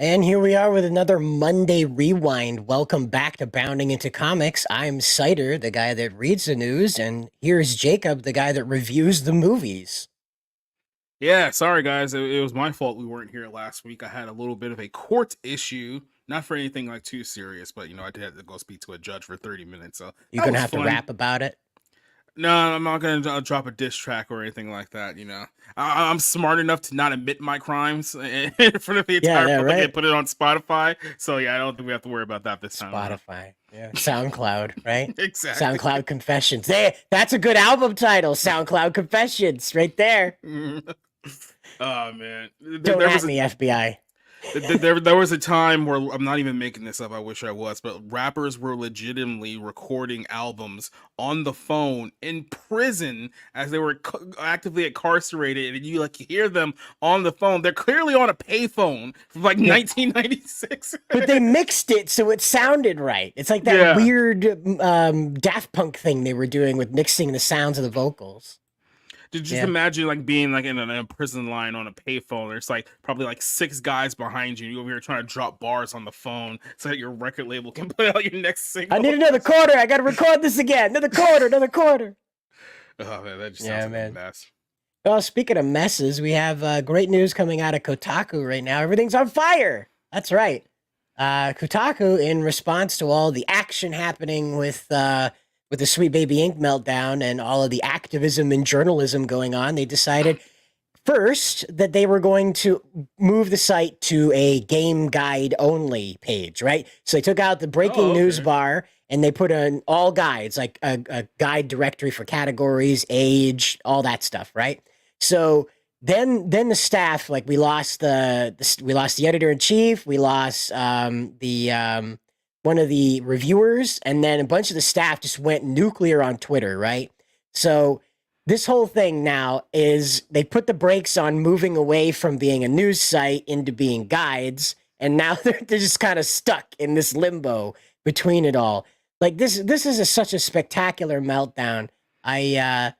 And here we are with another Monday Rewind. Welcome back to Bounding into Comics. I'm Cider, the guy that reads the news, and here's Jacob, the guy that reviews the movies. Yeah, sorry guys. It was my fault we weren't here last week. I had a little bit of a court issue, not for anything like too serious, but I did have to go speak to a judge for 30 minutes. So You're that gonna was have to fun. rap about it. No, I'm not gonna drop a diss track or anything like that. I'm smart enough to not admit my crimes in front of the Yeah, entire yeah, public and right. put it on Spotify. So yeah, I don't think we have to worry about that this time around. Spotify, yeah, SoundCloud, right? Exactly. SoundCloud Confessions. Hey, that's a good album title. SoundCloud Confessions, right there. Oh man, Don't there at was a me, FBI. there was a time where I'm not even making this up. I wish I was, but rappers were legitimately recording albums on the phone in prison as they were actively incarcerated, and you hear them on the phone. They're clearly on a payphone from like Yeah, 1996. but they mixed it so it sounded right. It's like that Yeah. weird Daft Punk thing they were doing with mixing the sounds of the vocals. Just Yeah. imagine being in a prison line on a payphone. There's probably six guys behind you. You over here trying to drop bars on the phone so that your record label can put out your next I single. need another quarter. I got to record this again. Another quarter, another quarter. Oh man, that just sounds Yeah, like a man. mess. Well, speaking of messes, we have great news coming out of Kotaku right now. Everything's on fire. That's right. Kotaku, in response to all the action happening with the Sweet Baby Ink meltdown and all of the activism and journalism going on, they decided first that they were going to move the site to a game guide only page, right? So they took out the breaking Oh, news okay. bar and they put in all guides, like a guide directory for categories, age, all that stuff, right? So then the staff, like we lost we lost the editor in chief, we lost the one of the reviewers, and then a bunch of the staff just went nuclear on Twitter, right? So this whole thing now is they put the brakes on moving away from being a news site into being guides, and now they're just kind of stuck in this limbo between it all. Like this is such a spectacular meltdown. Yeah,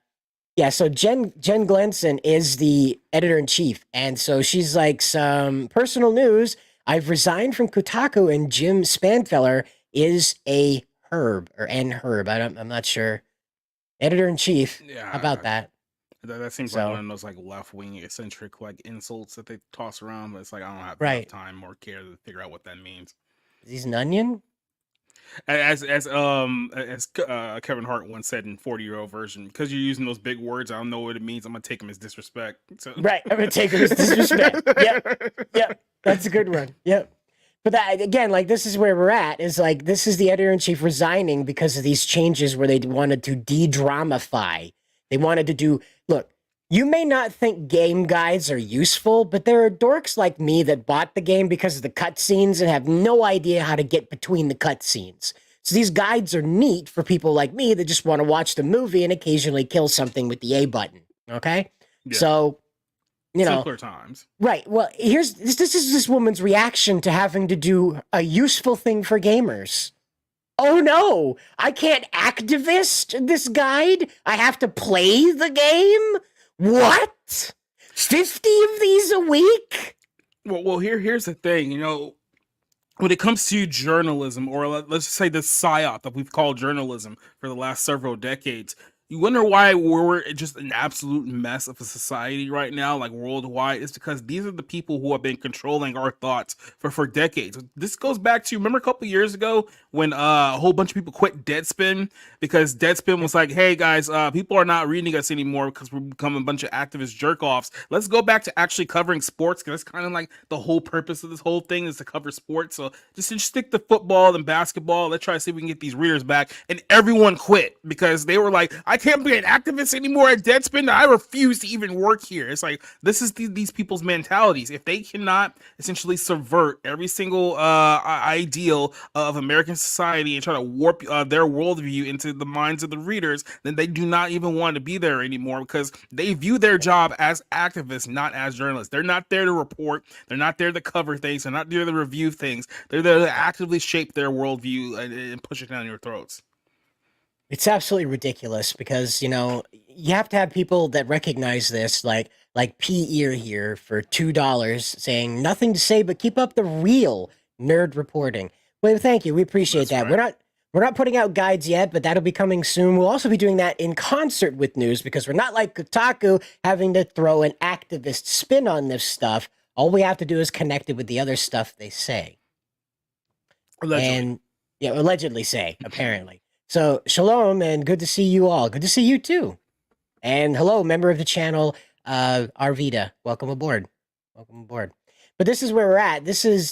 so Jen Glenson is the editor in chief, and so she's like, some personal news. I've resigned from Kotaku, and Jim Spanfeller is a herb or an herb. I'm not sure. Editor in chief. How about Yeah, that? that seems like one So of those left wing eccentric insults that they toss around, but it's like I don't have enough right, time or care to figure out what that means. he's an onion. As Kevin Hart once said in 40-year-old version, because you're using those big words, I don't know what it means. I'm gonna take them as disrespect. So Right, I'm gonna take him as disrespect. Yep, yep, that's a good one. Yep. But that again, like this is where we're at. Is like this is the editor in chief resigning because of these changes where they wanted to de-dramify. They wanted to do look. You may not think game guides are useful, but there are dorks like me that bought the game because of the cutscenes and have no idea how to get between the cutscenes. So these guides are neat for people like me that just want to watch the movie and occasionally kill something with the A button. Okay, yeah, so you know, simpler times. right. Well, here's this is this woman's reaction to having to do a useful thing for gamers. Oh no, I can't activist this guide. I have to play the game? What? 50 of these a week? Well, here's the thing. When it comes to journalism, or let's say the psyop that we've called journalism for the last several decades, you wonder why we're just an absolute mess of a society right now, worldwide. It's because these are the people who have been controlling our thoughts for decades. This goes back to, remember a couple years ago when a whole bunch of people quit Deadspin because Deadspin was like, hey guys, people are not reading us anymore because we're becoming a bunch of activist jerk offs. Let's go back to actually covering sports, because that's kind of like the whole purpose of this whole thing is to cover sports. So just stick to football and basketball. Let's try to see if we can get these readers back. And everyone quit because they were like, I can't be an activist anymore at Deadspin. I refuse to even work here. It's like, this is these people's mentalities. If they cannot essentially subvert every single ideal of American society and try to warp their worldview into the minds of the readers, then they do not even want to be there anymore, because they view their job as activists, not as journalists. They're not there to report. They're not there to cover things. They're not there to review things. They're there to actively shape their worldview and push it down your throats. It's absolutely ridiculous because, you have to have people that recognize this, like P Ear here for $2 saying nothing to say but keep up the real nerd reporting. Well, thank you. We appreciate That's that. right. We're not putting out guides yet, but that'll be coming soon. We'll also be doing that in concert with news because we're not like Kotaku having to throw an activist spin on this stuff. All we have to do is connect it with the other stuff they say. Allegedly. And allegedly say, apparently. So shalom and good to see you all. Good to see you too. And hello, member of the channel, Arvita. Welcome aboard. Welcome aboard. But this is where we're at. This is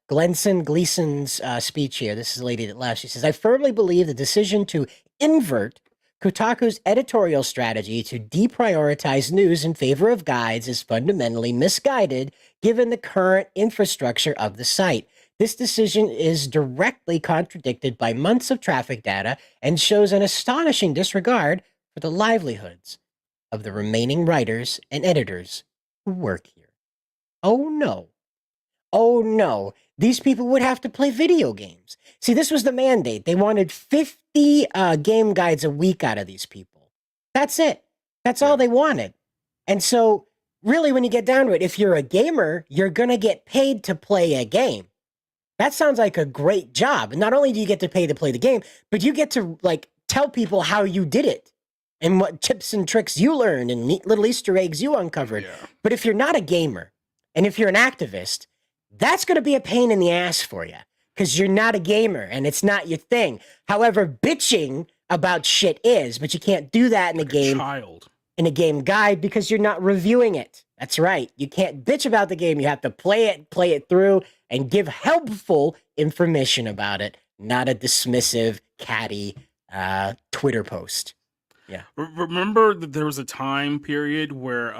Gleason's speech here. This is the lady that left. She says, I firmly believe the decision to invert Kotaku's editorial strategy to deprioritize news in favor of guides is fundamentally misguided given the current infrastructure of the site. This decision is directly contradicted by months of traffic data and shows an astonishing disregard for the livelihoods of the remaining writers and editors who work here. Oh no. Oh no. These people would have to play video games. See, this was the mandate. They wanted 50 game guides a week out of these people. That's it. That's all they wanted. And so, really, when you get down to it, if you're a gamer, you're going to get paid to play a game. That sounds like a great job. And not only do you get to pay to play the game, but you get to tell people how you did it and what tips and tricks you learned and neat little Easter eggs you uncovered. Yeah. But if you're not a gamer and if you're an activist, that's going to be a pain in the ass for you because you're not a gamer and it's not your thing. However, bitching about shit is, but you can't do that in a game. Child. In a game guide because you're not reviewing it. That's right. You can't bitch about the game. You have to play it through, and give helpful information about it, not a dismissive, catty Twitter post. Yeah. Remember that there was a time period where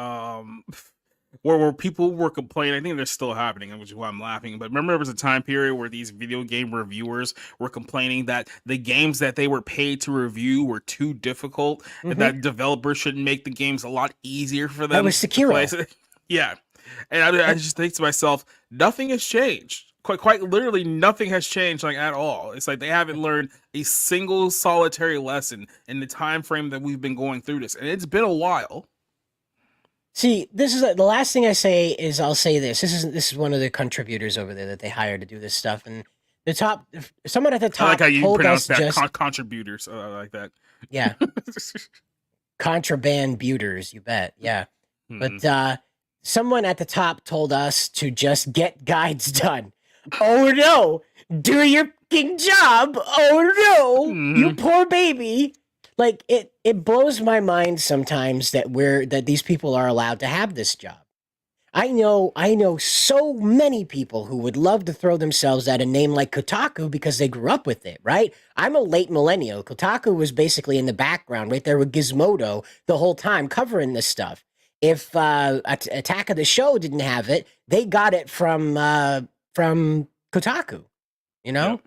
people were complaining. I think they're still happening, which is why I'm laughing. But remember, there was a time period where these video game reviewers were complaining that the games that they were paid to review were too difficult, and that developers should make the games a lot easier for them. That was Sekiro. Yeah, and I just think to myself, nothing has changed. Quite literally, nothing has changed at all. It's like they haven't learned a single solitary lesson in the time frame that we've been going through this, and it's been a while. See, this is the last thing I say is I'll say this. This is one of the contributors over there that they hired to do this stuff, and someone at the top. I like how you told pronounce us that, contributors. I like that. Yeah, contraband buters. You bet. Yeah, but someone at the top told us to just get guides done. Oh no! Do your fucking job! Oh no! You poor baby! It blows my mind sometimes that these people are allowed to have this job. I know so many people who would love to throw themselves at a name like Kotaku because they grew up with it, right? I'm a late millennial. Kotaku was basically in the background right there with Gizmodo the whole time covering this stuff. If Attack of the Show didn't have it, they got it from Kotaku, Yeah.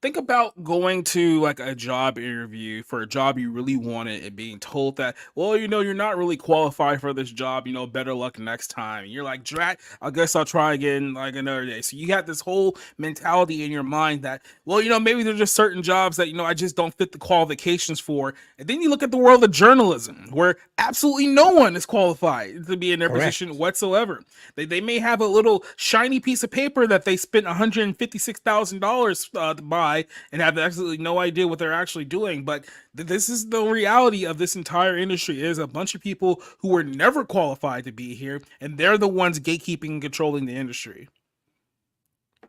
Think about going to a job interview for a job you really wanted and being told that, well, you're not really qualified for this job, better luck next time. And you're like, drat, I guess I'll try again another day. So you got this whole mentality in your mind that, well, maybe there's just certain jobs that, I just don't fit the qualifications for. And then you look at the world of journalism where absolutely no one is qualified to be in their position whatsoever. They may have a little shiny piece of paper that they spent $156,000 to buy and have absolutely no idea what they're actually doing. But this is the reality of this entire industry, is a bunch of people who were never qualified to be here, and they're the ones gatekeeping and controlling the industry.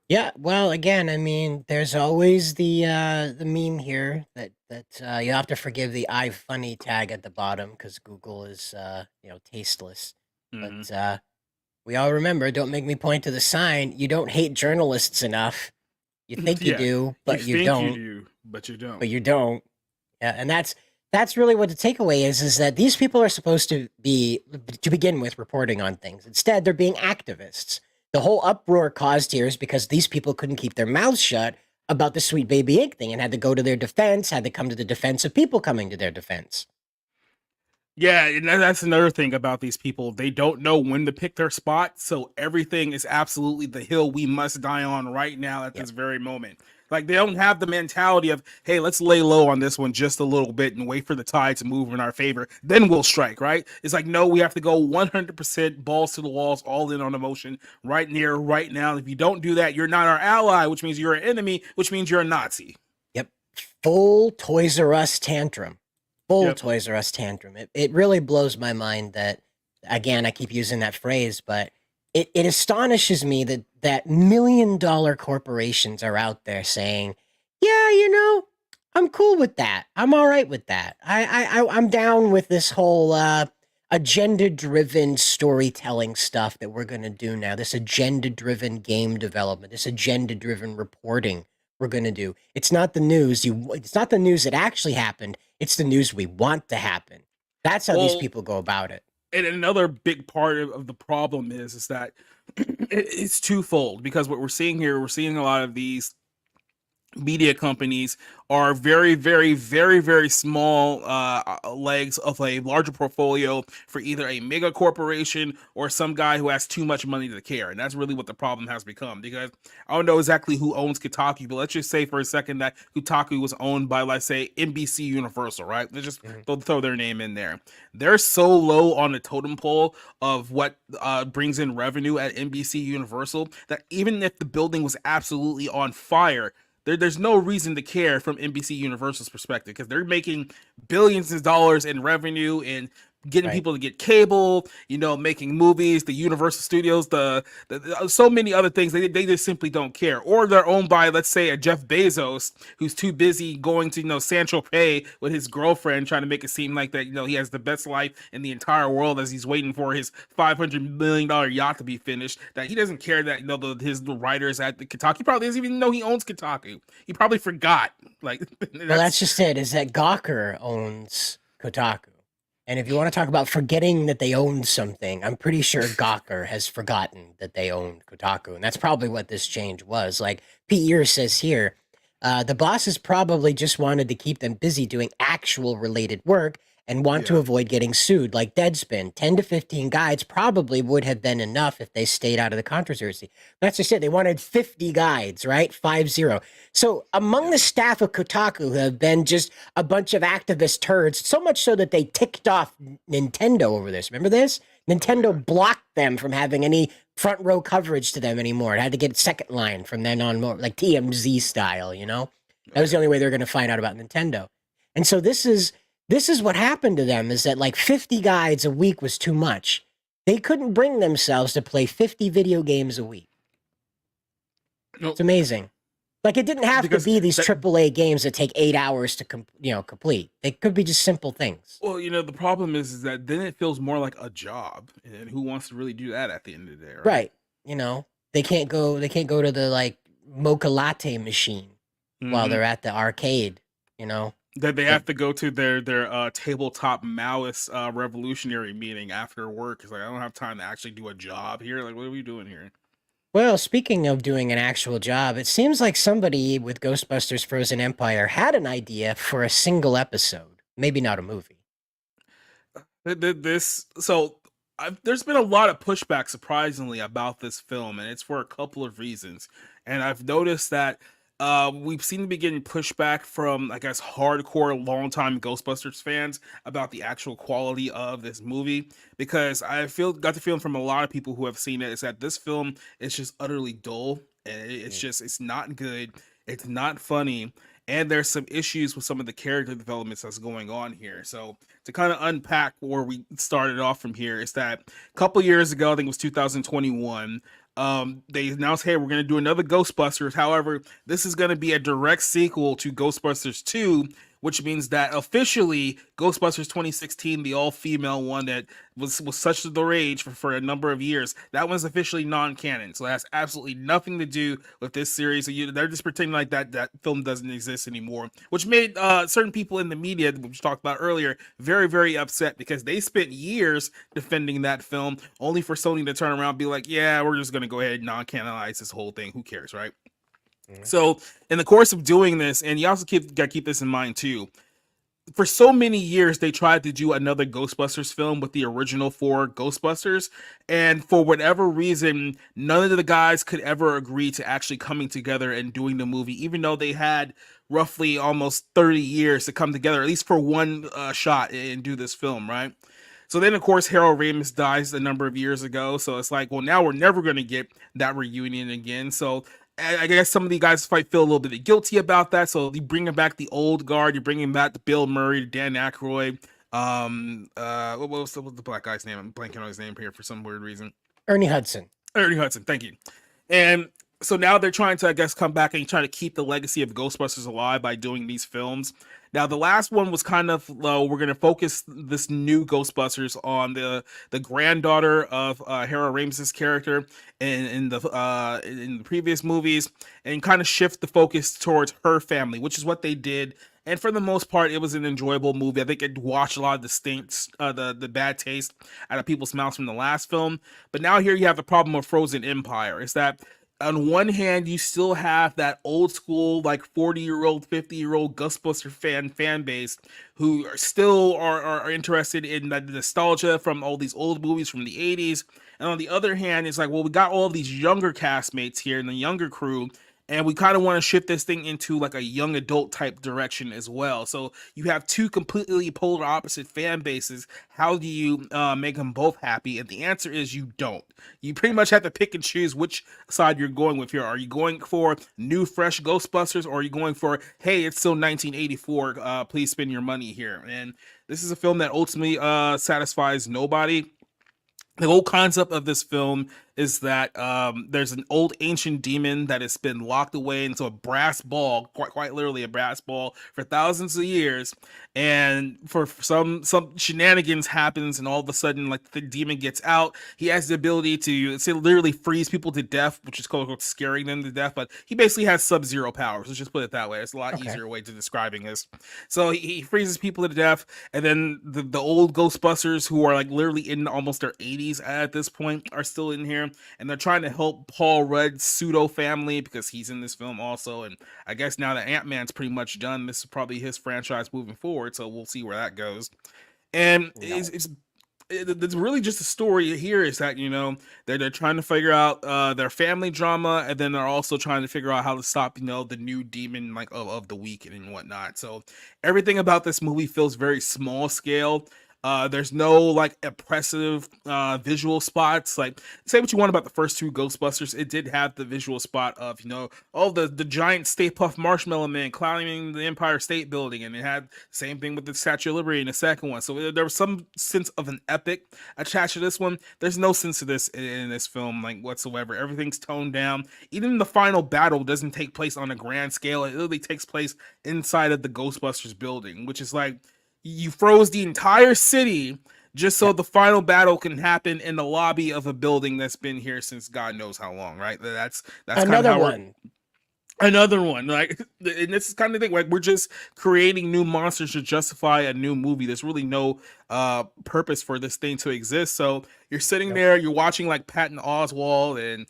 Yeah, well, again, I mean, there's always the meme here that you have to forgive the iFunny tag at the bottom because Google is tasteless. But we all remember, don't make me point to the sign. You don't hate journalists enough. You think you do, but you don't. But you don't. But you don't. Yeah, and that's really what the takeaway is that these people are supposed to be, to begin with, reporting on things. Instead, they're being activists. The whole uproar caused here is because these people couldn't keep their mouths shut about the Sweet Baby Inc. thing and had to go to their defense, had to come to the defense of people coming to their defense. Yeah, and that's another thing about these people. They don't know when to pick their spot, so everything is absolutely the hill we must die on right now at this very moment. Like, they don't have the mentality of, hey, let's lay low on this one just a little bit and wait for the tide to move in our favor, then we'll strike, right? It's like, no, we have to go 100% balls to the walls, all in on emotion, right near, right now. If you don't do that, you're not our ally, which means you're an enemy, which means you're a Nazi. Yep. Full Toys R Us tantrum. Full Yep. Toys R Us tantrum. It really blows my mind that, again, I keep using that phrase, but it astonishes me that $1 million corporations are out there saying, yeah, I'm cool with that. I'm all right with that. I'm down with this whole agenda-driven storytelling stuff that we're gonna do now. This agenda-driven game development. This agenda-driven reporting we're gonna do. It's not the news. It's not the news that actually happened. It's the news we want to happen. That's how these Well, people go about it. and another big part of the problem is that it's twofold, because what we're seeing here, we're seeing a lot of these media companies are very, very, very, very small legs of a larger portfolio for either a mega corporation or some guy who has too much money to care. And that's really what the problem has become, because I don't know exactly who owns Kotaku, but let's just say for a second that Kotaku was owned by, let's say, NBC Universal, right? Let's just throw their name in there. They're so low on the totem pole of what brings in revenue at NBC Universal that even if the building was absolutely on fire, there's no reason to care from NBC Universal's perspective, because they're making billions of dollars in revenue and getting Right. people to get cable, making movies, the Universal Studios, the so many other things. They just simply don't care. Or they're owned by, let's say, a Jeff Bezos, who's too busy going to San Tropez with his girlfriend, trying to make it seem like that he has the best life in the entire world as he's waiting for his $500 million yacht to be finished. That he doesn't care that his writers at the Kotaku, he probably doesn't even know he owns Kotaku. He probably forgot. Like, Well, that's just it. Is that Gawker owns Kotaku? And if you want to talk about forgetting that they owned something, I'm pretty sure Gawker has forgotten that they owned Kotaku. And that's probably what this change was. Like Pete Ears says here, the bosses probably just wanted to keep them busy doing actual related work and want to avoid getting sued. Like Deadspin, 10 to 15 guides probably would have been enough if they stayed out of the controversy. That's just it. They wanted 50 guides, right? 50. So among the staff of Kotaku have been just a bunch of activist turds, so much so that they ticked off Nintendo over this. Remember this? Nintendo blocked them from having any front row coverage to them anymore. It had to get second line from then on, more like TMZ style, That was the only way they were going to find out about Nintendo. And so this is what happened to them, is that like 50 guides a week was too much. They couldn't bring themselves to play 50 video games a week. Nope. It's amazing. Like, it didn't have to be these AAA games that take 8 hours to complete. They could be just simple things. Well, the problem is that then it feels more like a job, and who wants to really do that at the end of the day, right? Right. They can't go to the like mocha latte machine while they're at the arcade, That they have to go to their tabletop Maoist revolutionary meeting after work. It's like, I don't have time to actually do a job here. Like, what are we doing here? Well, speaking of doing an actual job, it seems like somebody with Ghostbusters Frozen Empire had an idea for a single episode. Maybe not a movie. There's been a lot of pushback, surprisingly, about this film, and it's for a couple of reasons. And I've noticed that we've seen to be getting pushback from, I guess, hardcore, longtime Ghostbusters fans about the actual quality of this movie, because got the feeling from a lot of people who have seen it is that this film is just utterly dull, and it's not good, it's not funny, and there's some issues with some of the character developments that's going on here. So to kind of unpack where we started off from here is that a couple years ago, I think it was 2021, they announced, hey, we're going to do another Ghostbusters. However, this is going to be a direct sequel to Ghostbusters 2, which means that officially Ghostbusters 2016, the all-female one that was such the rage for a number of years, that one's officially non-canon. So it has absolutely nothing to do with this series. So they're just pretending like that film doesn't exist anymore, which made certain people in the media, which we talked about earlier, very, very upset, because they spent years defending that film, only for Sony to turn around and be like, yeah, we're just going to go ahead and non-canonize this whole thing. Who cares, right? So in the course of doing this, and you also got to keep this in mind too, for so many years they tried to do another Ghostbusters film with the original four Ghostbusters, and for whatever reason none of the guys could ever agree to actually coming together and doing the movie, even though they had roughly almost 30 years to come together at least for one shot and do this film, right? So then, of course, Harold Ramis dies a number of years ago. So it's like, well, now we're never going to get that reunion again. So I guess some of the guys might feel a little bit guilty about that. So you bringing back the old guard, you're bringing back the Bill Murray, Dan Aykroyd. What was the black guy's name? I'm blanking on his name here for some weird reason. Ernie Hudson. Ernie Hudson, thank you. And so now they're trying to, I guess, come back and try to keep the legacy of Ghostbusters alive by doing these films. Now, the last one was kind of low. We're going to focus this new Ghostbusters on the granddaughter of Harold Ramis's character in the previous movies, and kind of shift the focus towards her family, which is what they did. And for the most part, it was an enjoyable movie. I think it washed a lot of the stinks, the bad taste out of people's mouths from the last film. But now here you have the problem of Frozen Empire. Is that on one hand, you still have that old school, like 40-year-old, 50-year-old Ghostbuster fan base who are interested in the nostalgia from all these old movies from the 80s. And on the other hand, it's like, well, we got all these younger castmates here and the younger crew, and we kind of want to shift this thing into like a young adult type direction as well. So you have two completely polar opposite fan bases. How do you make them both happy? And the answer is you don't. You pretty much have to pick and choose which side you're going with here. Are you going for new, fresh Ghostbusters, or are you going for, hey, it's still 1984, please spend your money here? And this is a film that ultimately satisfies nobody. The whole concept of this film is that there's an old ancient demon that has been locked away into a brass ball, quite literally a brass ball, for thousands of years. And for some shenanigans happens, and all of a sudden, like, the demon gets out. He has the ability to literally freeze people to death, which is called scaring them to death. But he basically has Sub-Zero powers. Let's just put it that way. It's a lot easier way to describing this. So he freezes people to death, and then the old Ghostbusters, who are like literally in almost their 80s at this point, are still in here. And they're trying to help Paul Rudd's pseudo family because he's in this film also. And I guess now that Ant-Man's pretty much done, this is probably his franchise moving forward. So we'll see where that goes. And it's really just a story here is that, you know, they're trying to figure out their family drama, and then they're also trying to figure out how to stop, you know, the new demon like of the week and whatnot. So everything about this movie feels very small scale. There's no like impressive visual spots. Like, say what you want about the first two Ghostbusters, it did have the visual spot of, you know, all the giant Stay Puft Marshmallow Man climbing the Empire State Building, and it had the same thing with the Statue of Liberty in the second one. So there was some sense of an epic attached to this one. There's no sense of this in this film, like, whatsoever. Everything's toned down. Even the final battle doesn't take place on a grand scale. It literally takes place inside of the Ghostbusters building, which is like, you froze the entire city just so the final battle can happen in the lobby of a building that's been here since God knows how long, right? That's another kind of one. Another one, like, and this is kind of thing, like, we're just creating new monsters to justify a new movie. There's really no purpose for this thing to exist. So you're sitting there, you're watching like Patton Oswalt and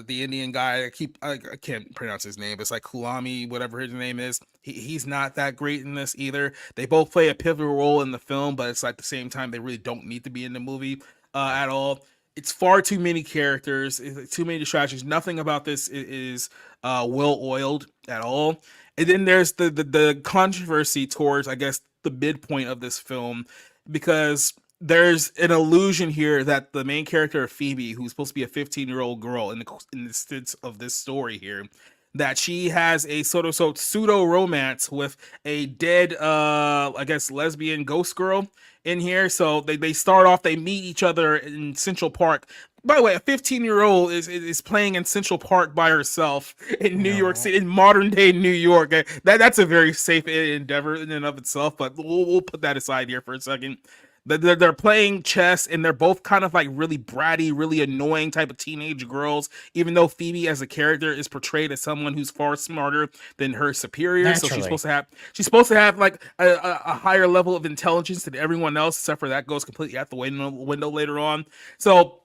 the Indian guy. I can't pronounce his name. It's like Kulami, whatever his name is. He's not that great in this either. They both play a pivotal role in the film, but it's like at the same time they really don't need to be in the movie at all. It's far too many characters, too many distractions. Nothing about this is well oiled at all. And then there's the controversy towards, I guess, the midpoint of this film, because there's an illusion here that the main character of Phoebe, who's supposed to be a 15-year-old girl in the sense of this story here, that she has a sort of pseudo romance with a dead, I guess, lesbian ghost girl in here. So they start off, they meet each other in Central Park. By the way, a 15-year-old is playing in Central Park by herself in New York City, in modern day New York. That's a very safe endeavor in and of itself, but we'll put that aside here for a second. They're playing chess, and they're both kind of like really bratty, really annoying type of teenage girls, even though Phoebe as a character is portrayed as someone who's far smarter than her superiors. Naturally. So she's supposed to have like a higher level of intelligence than everyone else, except for that goes completely out the window later on. So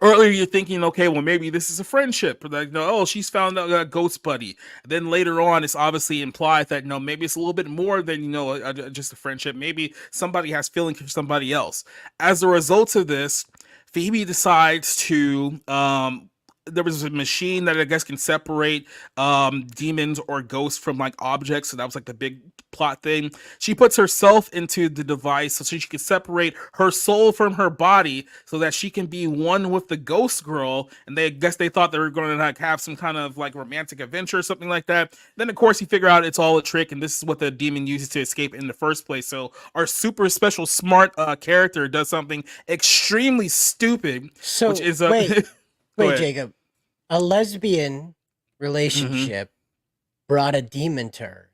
earlier you're thinking, okay, well maybe this is a friendship, like, no, oh, she's found a ghost buddy. Then later on, it's obviously implied that no, maybe it's a little bit more than just a friendship. Maybe somebody has feelings for somebody else. As a result of this, Phoebe decides to there was a machine that I guess can separate demons or ghosts from like objects. So that was like the big plot thing. She puts herself into the device so she can separate her soul from her body so that she can be one with the ghost girl. And they guess they thought they were going to like have some kind of like romantic adventure or something like that. Then of course you figure out it's all a trick, and this is what the demon uses to escape in the first place. So our super special smart character does something extremely stupid, So which is wait, Go wait, ahead. Jacob. A lesbian Hmm. relationship brought a demon to her.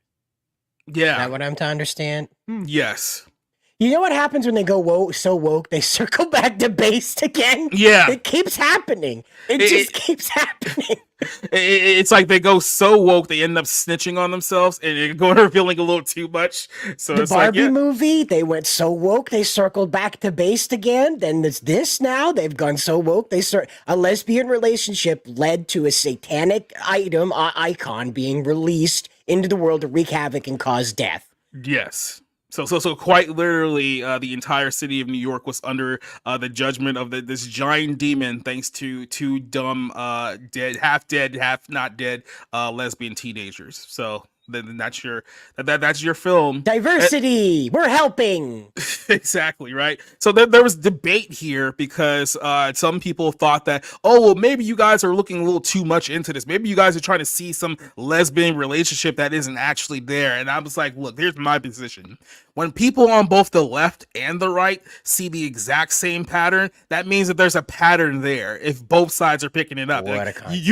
Is Yeah. that what I'm to understand? Yes. You know what happens when they go woke, so woke, they circle back to based again? Yeah. It keeps happening. It It, just it, keeps happening. it's like they go so woke they end up snitching on themselves and go revealing a little too much. So The it's like, Barbie yeah, movie, they went so woke, they circled back to based again. Then there's this now. They've gone so woke, a lesbian relationship led to a satanic icon being released into the world to wreak havoc and cause death. yes. So quite literally, the entire city of New York was under the judgment of this giant demon, thanks to two dumb, dead, half not dead, lesbian teenagers. So then that's your film. Diversity, we're helping. Exactly, right. So there was debate here because some people thought that, oh well, maybe you guys are looking a little too much into this, maybe you guys are trying to see some lesbian relationship that isn't actually there. And I was like, look, here's my position. When people on both the left and the right see the exact same pattern, that means that there's a pattern there if both sides are picking it up. What Like, a concept.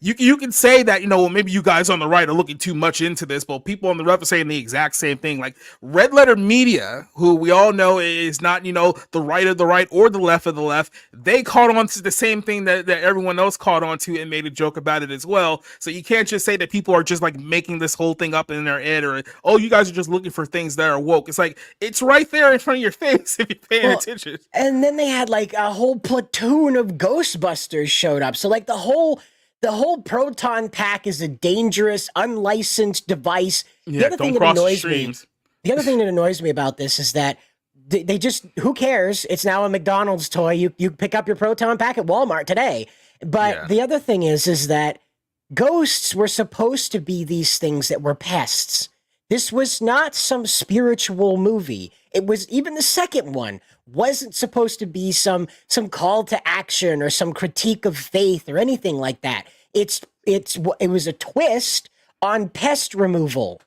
you can say that, well, maybe you guys on the right are looking too much into this, but people on the left are saying the exact same thing. Like Red Letter Media, who we all know is not, the right of the right or the left of the left, they caught on to the same thing that everyone else caught on to and made a joke about it as well. So you can't just say that people are just like making this whole thing up in their head, or, oh, you guys are just looking for things that are woke. It's like, it's right there in front of your face if you're paying attention. And then they had like a whole platoon of Ghostbusters showed up. So like the whole proton pack is a dangerous, unlicensed device. The Yeah, other thing don't that cross the annoys me, streams. the other thing that annoys me about this is that they just, who cares? It's now a McDonald's toy. You pick up your proton pack at Walmart today. But Yeah. the other thing is that ghosts were supposed to be these things that were pests. This was not some spiritual movie. It was, even the second one wasn't supposed to be some call to action or some critique of faith or anything like that. It was a twist on pest removal.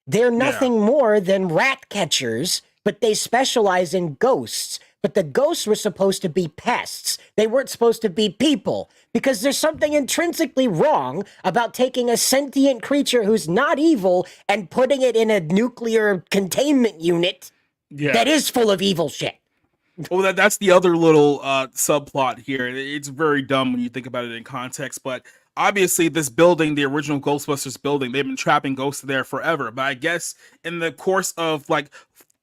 They're Yeah. nothing more than rat catchers, but they specialize in ghosts. But the ghosts were supposed to be pests. They weren't supposed to be people, because there's something intrinsically wrong about taking a sentient creature who's not evil and putting it in a nuclear containment unit Yeah. that is full of evil shit. Well, that's the other little subplot here. It's very dumb when you think about it in context, but obviously this building, the original Ghostbusters building, they've been trapping ghosts there forever. But I guess in the course of like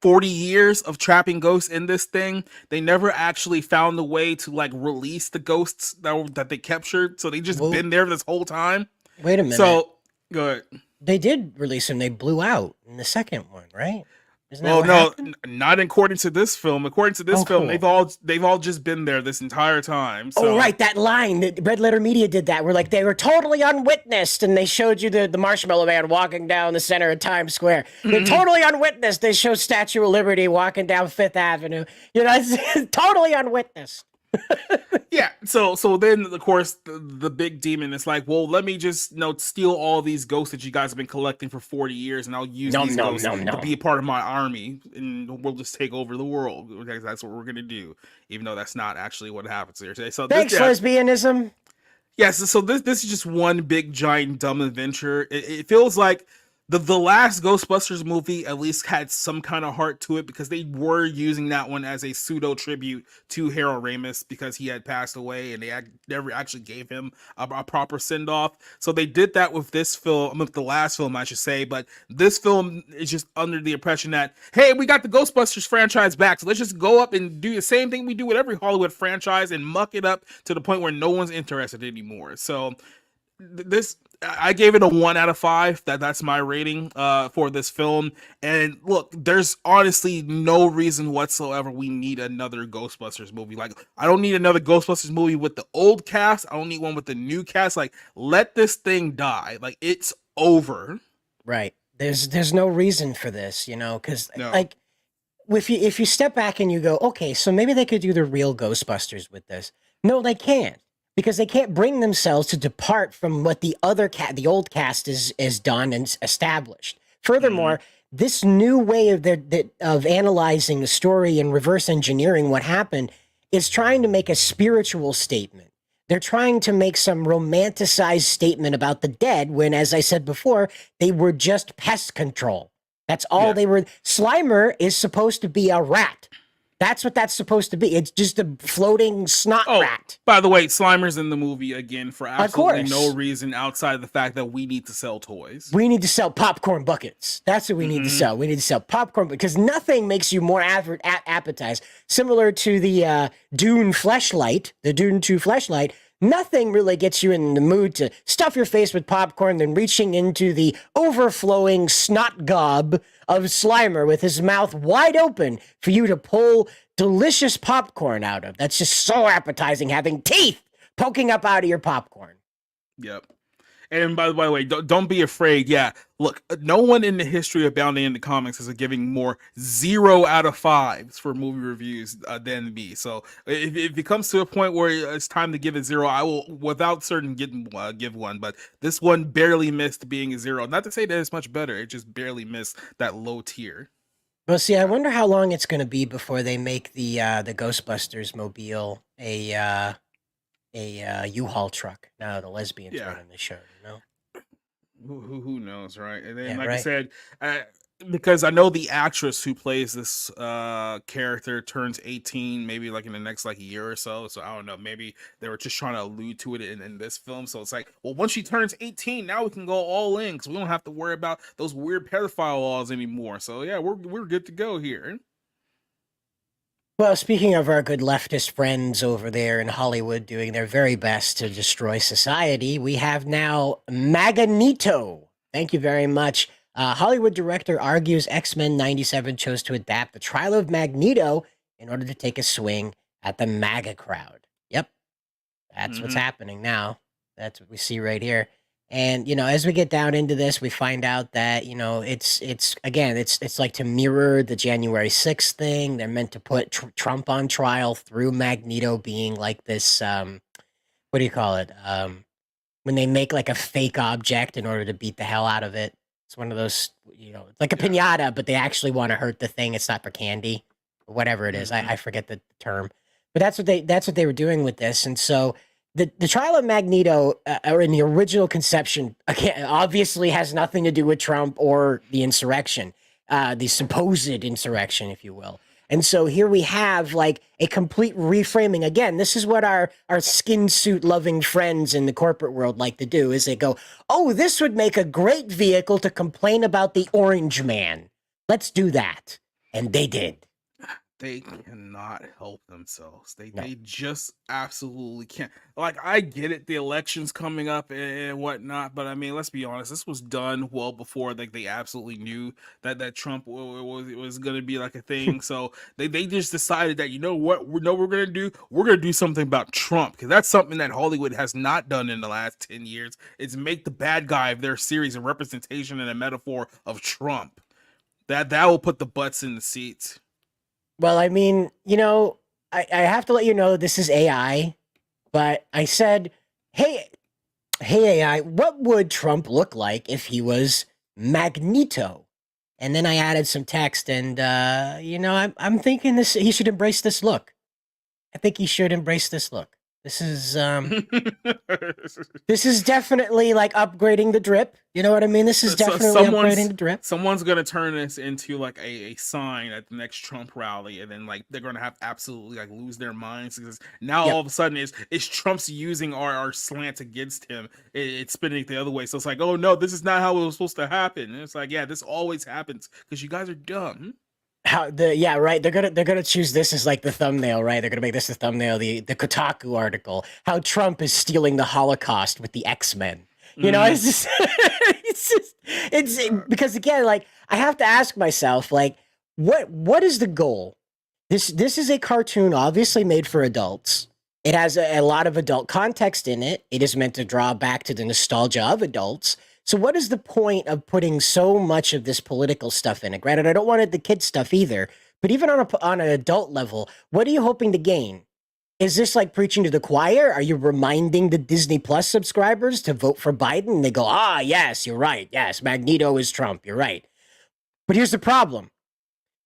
40 years of trapping ghosts in this thing, they never actually found a way to like release the ghosts that they captured. So they just Well, been there this whole time. wait a minute. So go ahead. They did release them. They blew out in the second one, right? Isn't that Well, what no, happened? not according to this film. According to this Oh, film, cool. they've all just been there this entire time. Oh, So right, that line that Red Letter Media did that, where like they were totally unwitnessed, and they showed you the Marshmallow Man walking down the center of Times Square. They're totally unwitnessed. They show Statue of Liberty walking down Fifth Avenue. It's totally unwitnessed. yeah, so then of course the big demon is like, well, let me just steal all these ghosts that you guys have been collecting for 40 years, and I'll use No, these no, ghosts no, to no. be a part of my army, and we'll just take over the world. That's what we're gonna do, even though that's not actually what happens here today. So Thanks, lesbianism. yes, so this is just one big giant dumb adventure. It feels like The last Ghostbusters movie at least had some kind of heart to it because they were using that one as a pseudo tribute to Harold Ramis because he had passed away and they never actually gave him a proper send off. So they did that with this film, with the last film, I should say. But this film is just under the impression that, hey, we got the Ghostbusters franchise back, so let's just go up and do the same thing we do with every Hollywood franchise and muck it up to the point where no one's interested anymore. So this, I gave it a 1 out of 5. That's my rating for this film. And look, there's honestly no reason whatsoever we need another Ghostbusters movie. Like, I don't need another Ghostbusters movie with the old cast. I don't need one with the new cast. Like, let this thing die. Like, it's over. Right. There's no reason for this, because No. like if you step back and you go, okay, so maybe they could do the real Ghostbusters with this. No, they can't. Because they can't bring themselves to depart from what the old cast is done and established. Furthermore, this new way of analyzing the story and reverse engineering what happened is trying to make a spiritual statement. They're trying to make some romanticized statement about the dead when, as I said before, they were just pest control. That's all they were. Slimer is supposed to be a rat. That's what that's supposed to be. It's just a floating snot rat. By the way, Slimer's in the movie again for absolutely no reason outside of the fact that we need to sell toys. We need to sell popcorn buckets. That's what we need to sell. We need to sell popcorn because nothing makes you more appetized. Similar to the Dune fleshlight, the Dune 2 fleshlight, nothing really gets you in the mood to stuff your face with popcorn than reaching into the overflowing snot gob of Slimer with his mouth wide open for you to pull delicious popcorn out of. That's just so appetizing, having teeth poking up out of your popcorn. Yep. And by the way, don't be afraid. Yeah, look, no one in the history of Bounding in the Comics is giving more 0 out of 5s for movie reviews than me. So if it comes to a point where it's time to give it 0, I will, without certain, give one. But this one barely missed being a 0. Not to say that it's much better. It just barely missed that low tier. Well, see, I wonder how long it's going to be before they make the Ghostbusters mobile a U-Haul truck. Now the lesbians running the show, Who knows, right? And then, Yeah, I said, because I know the actress who plays this character turns 18, maybe like in the next year or so. So I don't know. Maybe they were just trying to allude to it in this film. So it's like, well, once she turns 18, now we can go all in because we don't have to worry about those weird pedophile laws anymore. So yeah, we're good to go here. Well, speaking of our good leftist friends over there in Hollywood doing their very best to destroy society, we have now MAGA-NETO. Thank you very much. Hollywood director argues X-Men 97 chose to adapt the trial of Magneto in order to take a swing at the MAGA crowd. Yep, that's what's happening now. That's what we see right here. And, as we get down into this, we find out that, it's like to mirror the January 6th thing. They're meant to put Trump on trial through Magneto being like this, what do you call it? When they make like a fake object in order to beat the hell out of it. It's one of those, it's like a pinata, but they actually want to hurt the thing. It's not for candy or whatever it is. I forget the term, but that's what they were doing with this. And so the trial of Magneto, or in the original conception, again, obviously has nothing to do with Trump or the insurrection, the supposed insurrection, if you will. And so here we have like a complete reframing. Again, this is what our skin suit loving friends in the corporate world like to do, is they go, oh, this would make a great vehicle to complain about the Orange Man. Let's do that. And they did. They cannot help themselves. They just absolutely can't. Like, I get it, the election's coming up and whatnot, but I mean, let's be honest, this was done well before they absolutely knew that Trump was going to be like a thing. So they just decided that, you know what, we're going to do? We're going to do something about Trump, because that's something that Hollywood has not done in the last 10 years. It's make the bad guy of their series a representation and a metaphor of Trump. That will put the butts in the seats. Well, I mean, I have to let you know this is AI, but I said, hey AI, what would Trump look like if he was Magneto? And then I added some text, and I'm thinking he should embrace this look. I think he should embrace this look. This is this is definitely like upgrading the drip. You know what I mean? This is So definitely upgrading the drip. someone's gonna turn this into like a sign at the next Trump rally, and then like they're gonna have absolutely like lose their minds because now all Yep. of a sudden it's Trump's using our slant against him. It's spinning it the other way. So it's like, oh no, this is not how it was supposed to happen. And it's like, yeah, this always happens because you guys are dumb. How the yeah, right. They're gonna choose this as like the thumbnail, right? They're gonna make this the thumbnail, the Kotaku article. How Trump is stealing the Holocaust with the X-Men. You know, it's just it's because again, like I have to ask myself, like, what is the goal? This is a cartoon obviously made for adults. It has a lot of adult context in it. It is meant to draw back to the nostalgia of adults. So what is the point of putting so much of this political stuff in it? Granted, I don't want the kid stuff either, but even on an adult level, what are you hoping to gain? Is this like preaching to the choir? Are you reminding the Disney Plus subscribers to vote for Biden? And they go, ah, yes, you're right. Yes, Magneto is Trump. You're right. But here's the problem.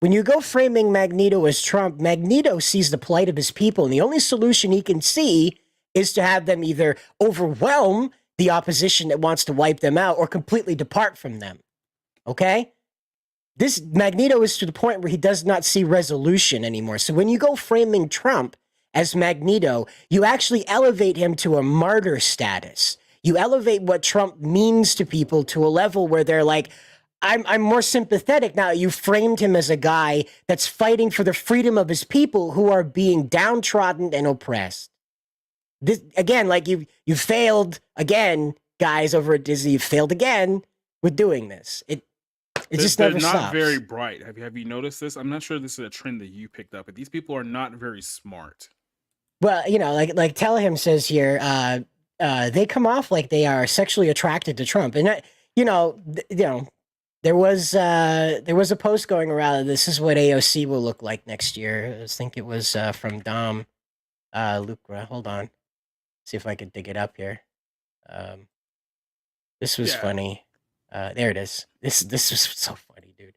When you go framing Magneto as Trump, Magneto sees the plight of his people, and the only solution he can see is to have them either overwhelm the opposition that wants to wipe them out or completely depart from them. Okay? This Magneto is to the point where he does not see resolution anymore. So when you go framing Trump as Magneto, you actually elevate him to a martyr status. You elevate what Trump means to people to a level where they're like, I'm more sympathetic now. You framed him as a guy that's fighting for the freedom of his people who are being downtrodden and oppressed. This again, like you failed again, guys over at Disney. You failed again with doing this. It just never stops. They're not very bright. Have you noticed this? I'm not sure this is a trend that you picked up, but these people are not very smart. Well, you know, like Telehim says here, they come off like they are sexually attracted to Trump, and there was a post going around. This is what AOC will look like next year. I think it was from Dom Lucra. Hold on, see if I could dig it up here. This was funny. There it is. This was so funny, dude.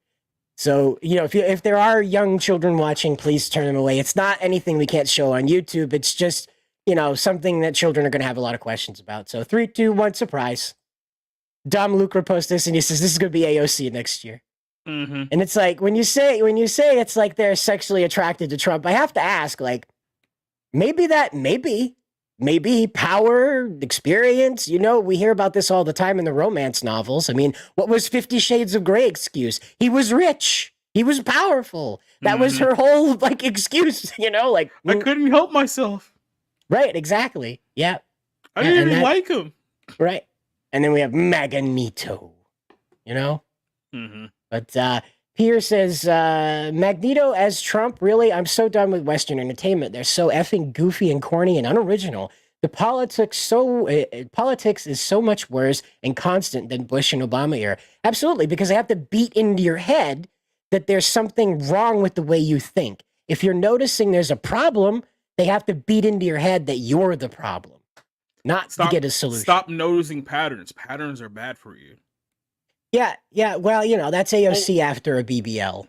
So if there are young children watching, please turn them away. It's not anything we can't show on YouTube. It's just something that children are going to have a lot of questions about. So 3, 2, 1, surprise. Dom Lucra posts this and he says this is going to be AOC next year. Mm-hmm. And it's like when you say it's like they're sexually attracted to Trump, I have to ask, like, maybe power, experience. We hear about this all the time in the romance novels. I mean, what was 50 Shades of Grey excuse? He was rich. He was powerful. That was her whole like excuse. Like I couldn't help myself. Right. Exactly. Yeah. I didn't even like him. Right. And then we have MAGA-NETO, Mm-hmm. But Pierre says, Magneto as Trump, really? I'm so done with Western entertainment. They're so effing goofy and corny and unoriginal. The politics is so much worse and constant than Bush and Obama era. Absolutely, because they have to beat into your head that there's something wrong with the way you think. If you're noticing there's a problem, they have to beat into your head that you're the problem. Not to get a solution. Stop noticing patterns. Patterns are bad for you. Yeah. Well, that's AOC after a BBL,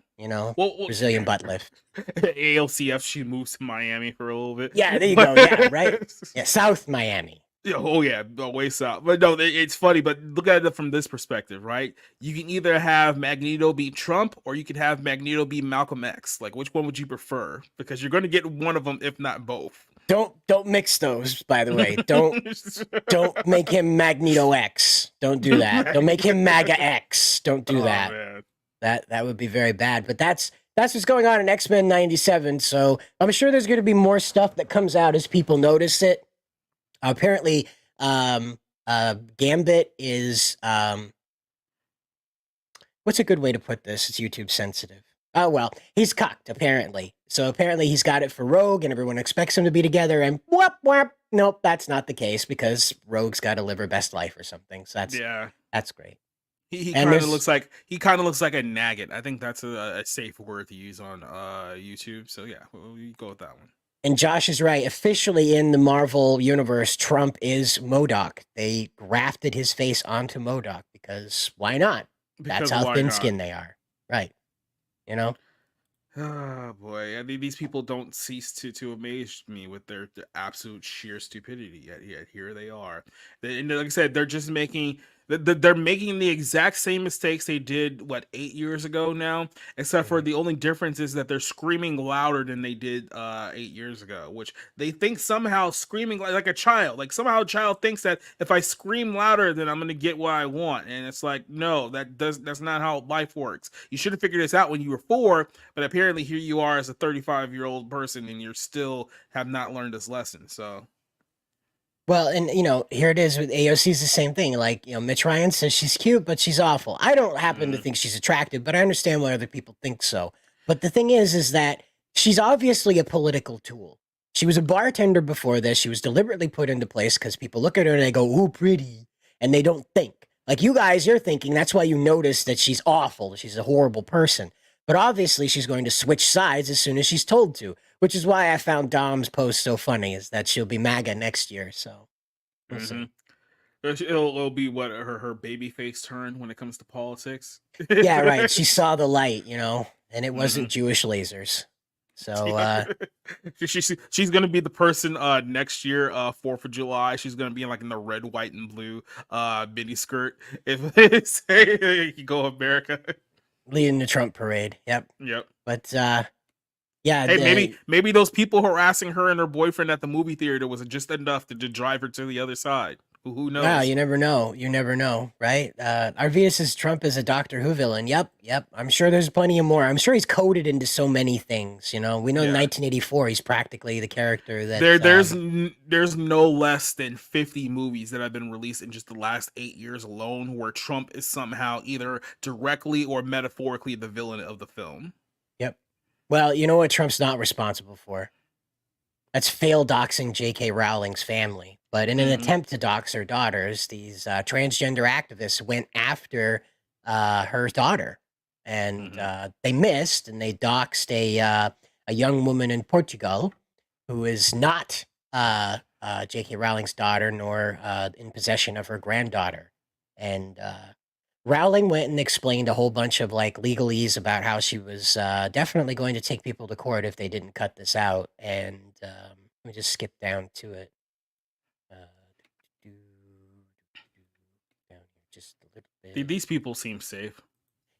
Brazilian butt lift. ALCF, she moves to Miami for a little bit. Yeah, there you go. Yeah, right. Yeah, South Miami. Oh yeah, way south. But no, it's funny. But look at it from this perspective, right? You can either have Magneto be Trump, or you could have Magneto be Malcolm X. Like, which one would you prefer? Because you're going to get one of them, if not both. Don't mix those, by the way. Don't make him Magneto X. Don't do that. Don't make him MAGA X. Don't do that. Man. That would be very bad. But that's what's going on in X-Men 97. So I'm sure there's going to be more stuff that comes out as people notice it. Apparently, Gambit is what's a good way to put this? It's YouTube sensitive. Oh, well, he's cucked, apparently. So apparently he's got it for Rogue, and everyone expects them to be together, and whoop. Nope, that's not the case, because Rogue's got to live her best life or something. So that's great. He kind of looks like a nagget. I think that's a safe word to use on YouTube. So yeah, we'll go with that one. And Josh is right. Officially in the Marvel universe, Trump is MODOK. They grafted his face onto MODOK because why not? That's how thin-skinned they are. Right. Oh boy, I mean, these people don't cease to amaze me with their absolute sheer stupidity. Yet here they are. And like I said, they're just making they're making the exact same mistakes they did 8 years ago now, except for Mhm. the only difference is that they're screaming louder than they did 8 years ago, which they think somehow screaming like a child, like somehow a child thinks that if I scream louder, then I'm gonna get what I want, and it's like no, that's not how life works. You should have figured this out when you were 4, but apparently here you are as a 35-year-old person and you're still have not learned this lesson. So Well, and here it is with AOC's the same thing. Like, Mitch Ryan says she's cute, but she's awful. I don't happen to mhm. think she's attractive, but I understand why other people think so. But the thing is that she's obviously a political tool. She was a bartender before this. She was deliberately put into place because people look at her and they go, "Ooh, pretty," and they don't think. Like you guys, you're thinking that's why you notice that she's awful. She's a horrible person. But obviously, she's going to switch sides as soon as she's told to, which is why I found Dom's post so funny, is that she'll be MAGA next year. So we'll Hmm. see. It'll be what her baby face turn when it comes to politics. Yeah, right. She saw the light, and it Hmm. wasn't Jewish lasers. So, Yeah. She's gonna be the person next year 4th of July. She's gonna be in like in the red, white, and blue mini skirt. If they say you go America. leading the Trump parade. Yep. Yep. But yeah, Hey, maybe those people harassing her and her boyfriend at the movie theater was just enough to drive her to the other side. Who wow, knows? you never know. You never know, right? Arvidas says Trump is a Doctor Who villain. Yep, yep. I'm sure there's plenty of more. I'm sure he's coded into so many things. We know in Yeah. 1984 he's practically the character that. There's no less than 50 movies that have been released in just the last 8 years alone where Trump is somehow either directly or metaphorically the villain of the film. Yep. Well, you know what Trump's not responsible for? That's fail doxing J.K. Rowling's family. But in an Hmm. attempt to dox her daughters, these transgender activists went after her daughter, and Hmm. they missed, and they doxed a young woman in Portugal who is not J.K. Rowling's daughter, nor in possession of her granddaughter. And Rowling went and explained a whole bunch of like legalese about how she was definitely going to take people to court if they didn't cut this out. And let me just skip down to it. Uh, do, down here just a little bit. These people seem safe.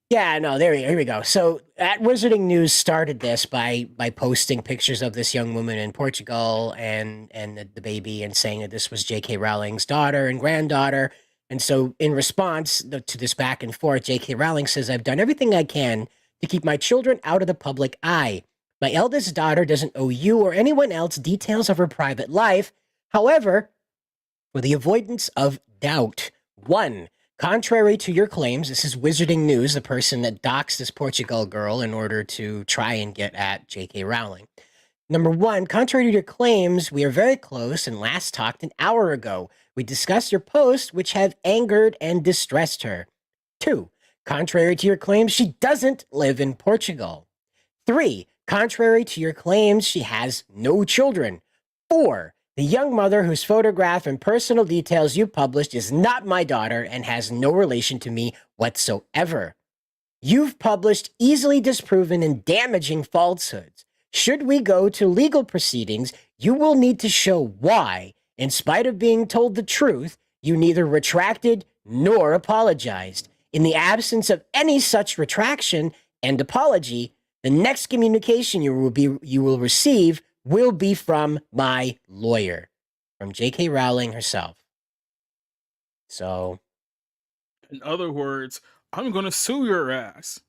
Yeah, no, here we go. So at Wizarding News started this by posting pictures of this young woman in Portugal and the baby and saying that this was J.K. Rowling's daughter and granddaughter. And so in response to this back and forth, J.K. Rowling says, "I've done everything I can to keep my children out of the public eye. My eldest daughter doesn't owe you or anyone else details of her private life. However, for the avoidance of doubt, one, contrary to your claims, this is Wizarding News, the person that doxed this Portugal girl in order to try and get at J.K. Rowling. Number one, contrary to your claims, we are very close and last talked an hour ago. We discussed your posts, which have angered and distressed her. Two, contrary to your claims, she doesn't live in Portugal. Three, contrary to your claims, she has no children. Four, the young mother whose photograph and personal details you published is not my daughter and has no relation to me whatsoever. You've published easily disproven and damaging falsehoods. Should we go to legal proceedings, you will need to show why, in spite of being told the truth, you neither retracted nor apologized. In the absence of any such retraction and apology, the next communication you will receive will be from my lawyer, from J.K. Rowling herself. So, In other words, I'm gonna sue your ass.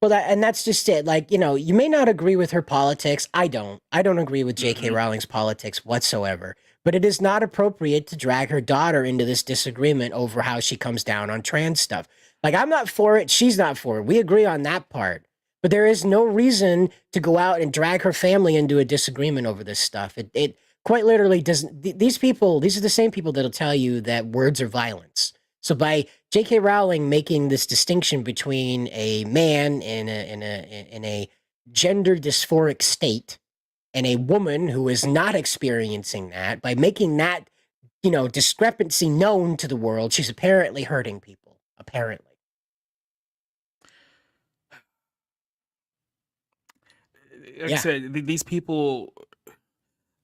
well, that's just it. Like, you may not agree with her politics. I don't. I don't agree with J.K. Hmm. Rowling's politics whatsoever. But it is not appropriate to drag her daughter into this disagreement over how she comes down on trans stuff. Like, I'm not for it. She's not for it. We agree on that part. But there is no reason to go out and drag her family into a disagreement over this stuff. It quite literally doesn't. These people, these are the same people that'll tell you that words are violence. So by J.K. Rowling making this distinction between a man in a gender dysphoric state and a woman who is not experiencing that, by making that discrepancy known to the world, she's apparently hurting people. Apparently. like I Yeah. said, these people.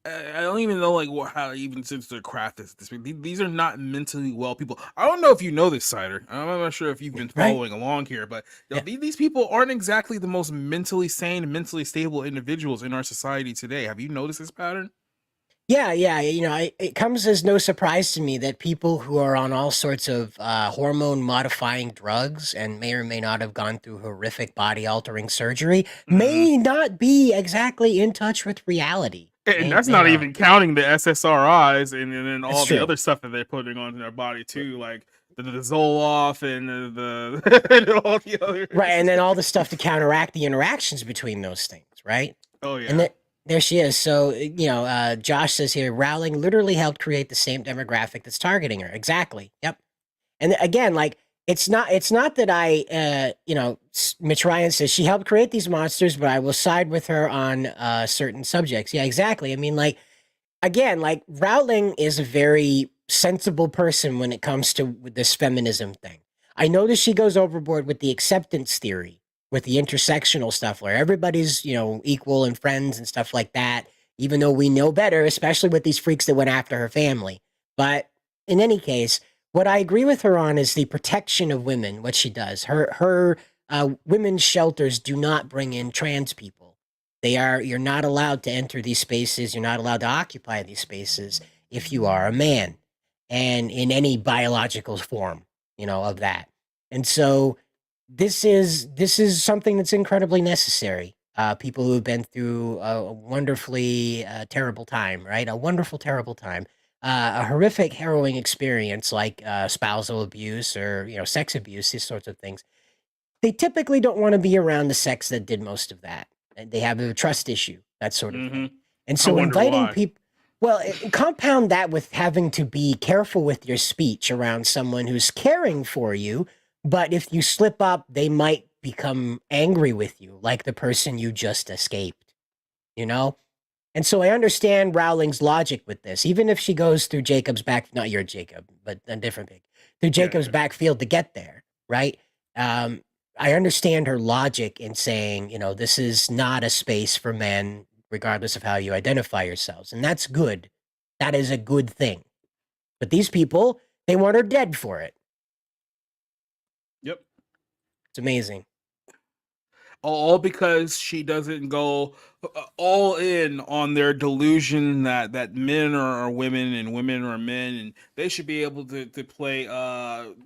I don't even know like how even since their craft is this. These are not mentally well people. I don't know if you know this, Cider. I'm not sure if you've been Right. following along here, but Yeah. these people aren't exactly the most mentally sane, mentally stable individuals in our society today. Have you noticed this pattern? Yeah, yeah. It comes as no surprise to me that people who are on all sorts of hormone modifying drugs and may or may not have gone through horrific body altering surgery Hmm. may not be exactly in touch with reality. And that's May not not. even counting the SSRIs and then That's all the true. other stuff that they're putting onto their body R- too, like the Zoloft and the and all the Right. And others. then all the stuff to counteract the interactions between those things, right? Oh And yeah. that there she is. So, Josh says here, Rowling literally helped create the same demographic that's targeting her. Exactly. Yep. And again, like it's not that Mitch Ryan says she helped create these monsters, but I will side with her on certain subjects. Yeah, exactly. I mean, like again, like Rowling is a very sensible person when it comes to this feminism thing. I notice she goes overboard with the acceptance theory, with the intersectional stuff where everybody's, equal and friends and stuff like that, even though we know better, especially with these freaks that went after her family. But in any case, what I agree with her on is the protection of women, what she does. Her women's shelters do not bring in trans people. You're not allowed to enter these spaces, you're not allowed to occupy these spaces if you are a man and in any biological form, of that. And so this is something that's incredibly necessary. People who have been through a wonderfully terrible time, right? A wonderful terrible time. A horrific harrowing experience like spousal abuse or sex abuse, these sorts of things. They typically don't wanna be around the sex that did most of that, and they have a trust issue, that sort of Hmm. thing, and I so wonder inviting why. people, well, compound that with having to be careful with your speech around someone who's caring for you, but if you slip up, they might become angry with you, like the person you just escaped, you know? And so I understand Rowling's logic with this, even if she goes through Jacob's back, not your Jacob, but a different Jacob, through Yeah, Jacob's yeah. backfield to get there, right? Um, I understand her logic in saying, this is not a space for men, regardless of how you identify yourselves. And that's good. That is a good thing. But these people, they want her dead for it. Yep. It's amazing. All because she doesn't go all in on their delusion that men are women and women are men and they should be able to play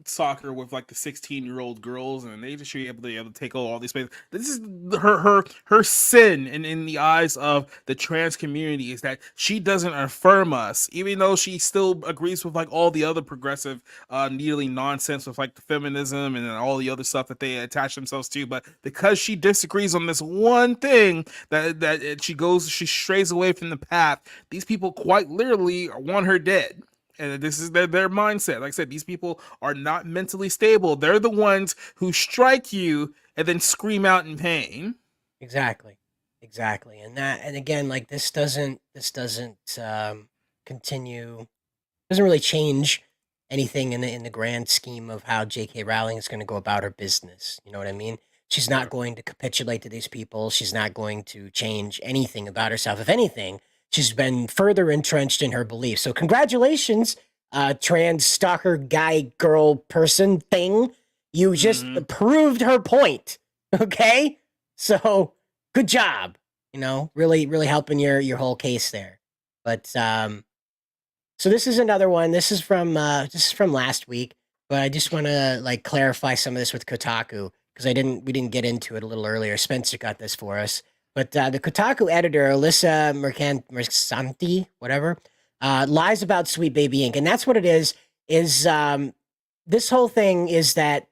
soccer with like the 16-year-old girls and they just should be able to take all these spaces. This is her sin in the eyes of the trans community is that she doesn't affirm us, even though she still agrees with like all the other progressive nearly nonsense with like the feminism and all the other stuff that they attach themselves to. But because she disagrees on this one thing, that she strays away from the path. These people quite literally want her dead. And this is their mindset. Like I said, these people are not mentally stable. They're the ones who strike you and then scream out in pain. Exactly. Exactly. And again, like this doesn't continue, doesn't really change anything in the grand scheme of how J.K. Rowling is going to go about her business. You know what I mean? She's Yeah. not going to capitulate to these people. She's not going to change anything about herself. If anything, she's been further entrenched in her beliefs. So congratulations, trans stalker guy girl person thing. You just Mm-hmm. proved her point. Okay? So good job. Really, really helping your whole case there. But so this is another one. This is from last week, but I just want to like clarify some of this with Kotaku because we didn't get into it a little earlier. Spencer got this for us, but the Kotaku editor Alyssa Mercanti, whatever, lies about Sweet Baby Inc. And that's what it is. Is this whole thing is that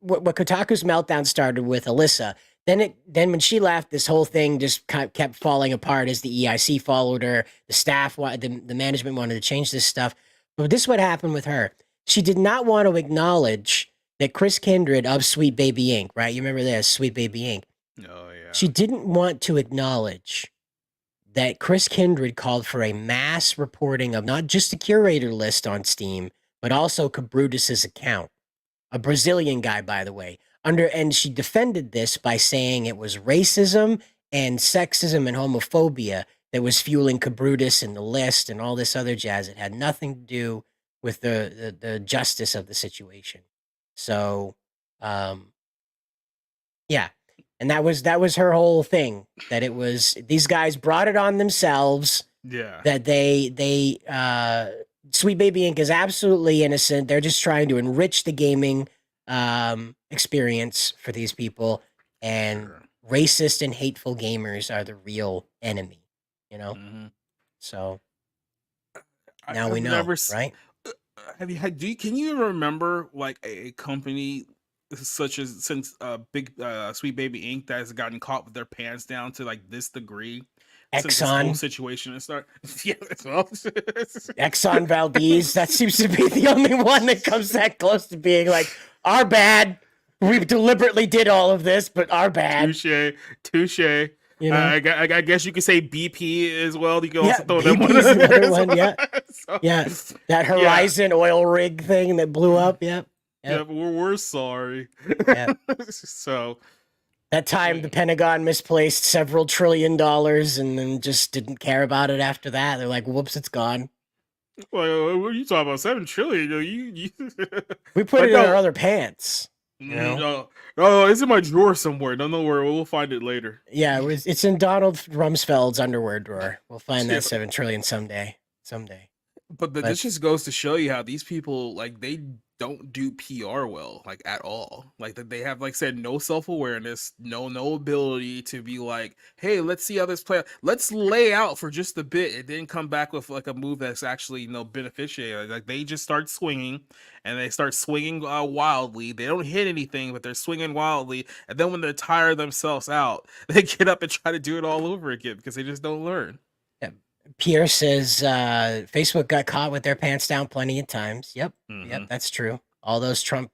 what Kotaku's meltdown started with Alyssa. Then when she left, this whole thing just kept falling apart as the EIC followed her. The staff, the management wanted to change this stuff. But this is what happened with her. She did not want to acknowledge that Chris Kindred of Sweet Baby Inc., right? You remember this, Sweet Baby Inc. Oh yeah. She didn't want to acknowledge that Chris Kindred called for a mass reporting of not just the curator list on Steam, but also Cabrutus's account, a Brazilian guy, by the way. And she defended this by saying it was racism and sexism and homophobia that was fueling Cabrutus and the list and all this other jazz. It had nothing to do with the justice of the situation. So, um, yeah, and that was her whole thing. That it was these guys brought it on themselves. Yeah. That Sweet Baby Inc. is absolutely innocent. They're just trying to enrich the gaming experience for these people, and Sure. racist and hateful gamers are the real enemy. Mm-hmm. So now we I've know, never right? have you had can you remember like a company such as since big Sweet Baby Inc. that has gotten caught with their pants down to like this degree since this whole Exxon, situation has started? Yeah, well, Exxon Valdez. That seems to be the only one that comes that close to being like, our bad. We deliberately did all of this, but our bad. touche. I guess you could say BP as well. You can also throw them BP's one. another one. Yeah, So, yeah. That Horizon oil rig thing that blew up. Yep. Yeah, but we're sorry. Yeah. So that time the Pentagon misplaced several $1 trillion and then just didn't care about it after that. They're like, whoops, it's gone. Well, what are you talking about? 7 trillion? We put it in our other pants. No, it's in my drawer somewhere. Don't know where. We'll find it later. Yeah, it's in Donald Rumsfeld's underwear drawer. We'll find that 7 trillion someday. But this just goes to show you how these people, like, they don't do PR well, like, at all. Like, that they have, like I said, no self-awareness, no ability to be like, hey, let's see how this play out. Let's lay out for just a bit and then come back with like a move that's actually, beneficiary. Like, they just start swinging, and they start swinging wildly. They don't hit anything, but they're swinging wildly. And then when they're tired themselves out, they get up and try to do it all over again because they just don't learn. Pierre says Facebook got caught with their pants down plenty of times. Yep, Mhm. that's true. All those Trump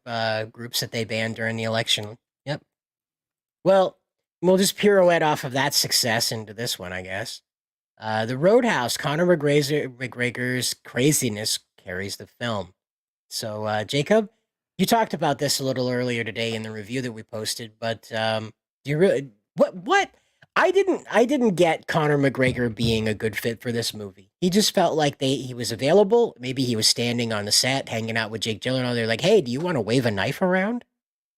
groups that they banned during the election. Yep. Well, we'll just pirouette off of that success into this one, I guess. The Roadhouse, Conor McGregor's craziness carries the film. So, Jacob, you talked about this a little earlier today in the review that we posted, but do you really what? I didn't get Conor McGregor being a good fit for this movie. He just felt like he was available. Maybe he was standing on the set, hanging out with Jake Gyllenhaal. They're like, "Hey, do you want to wave a knife around?"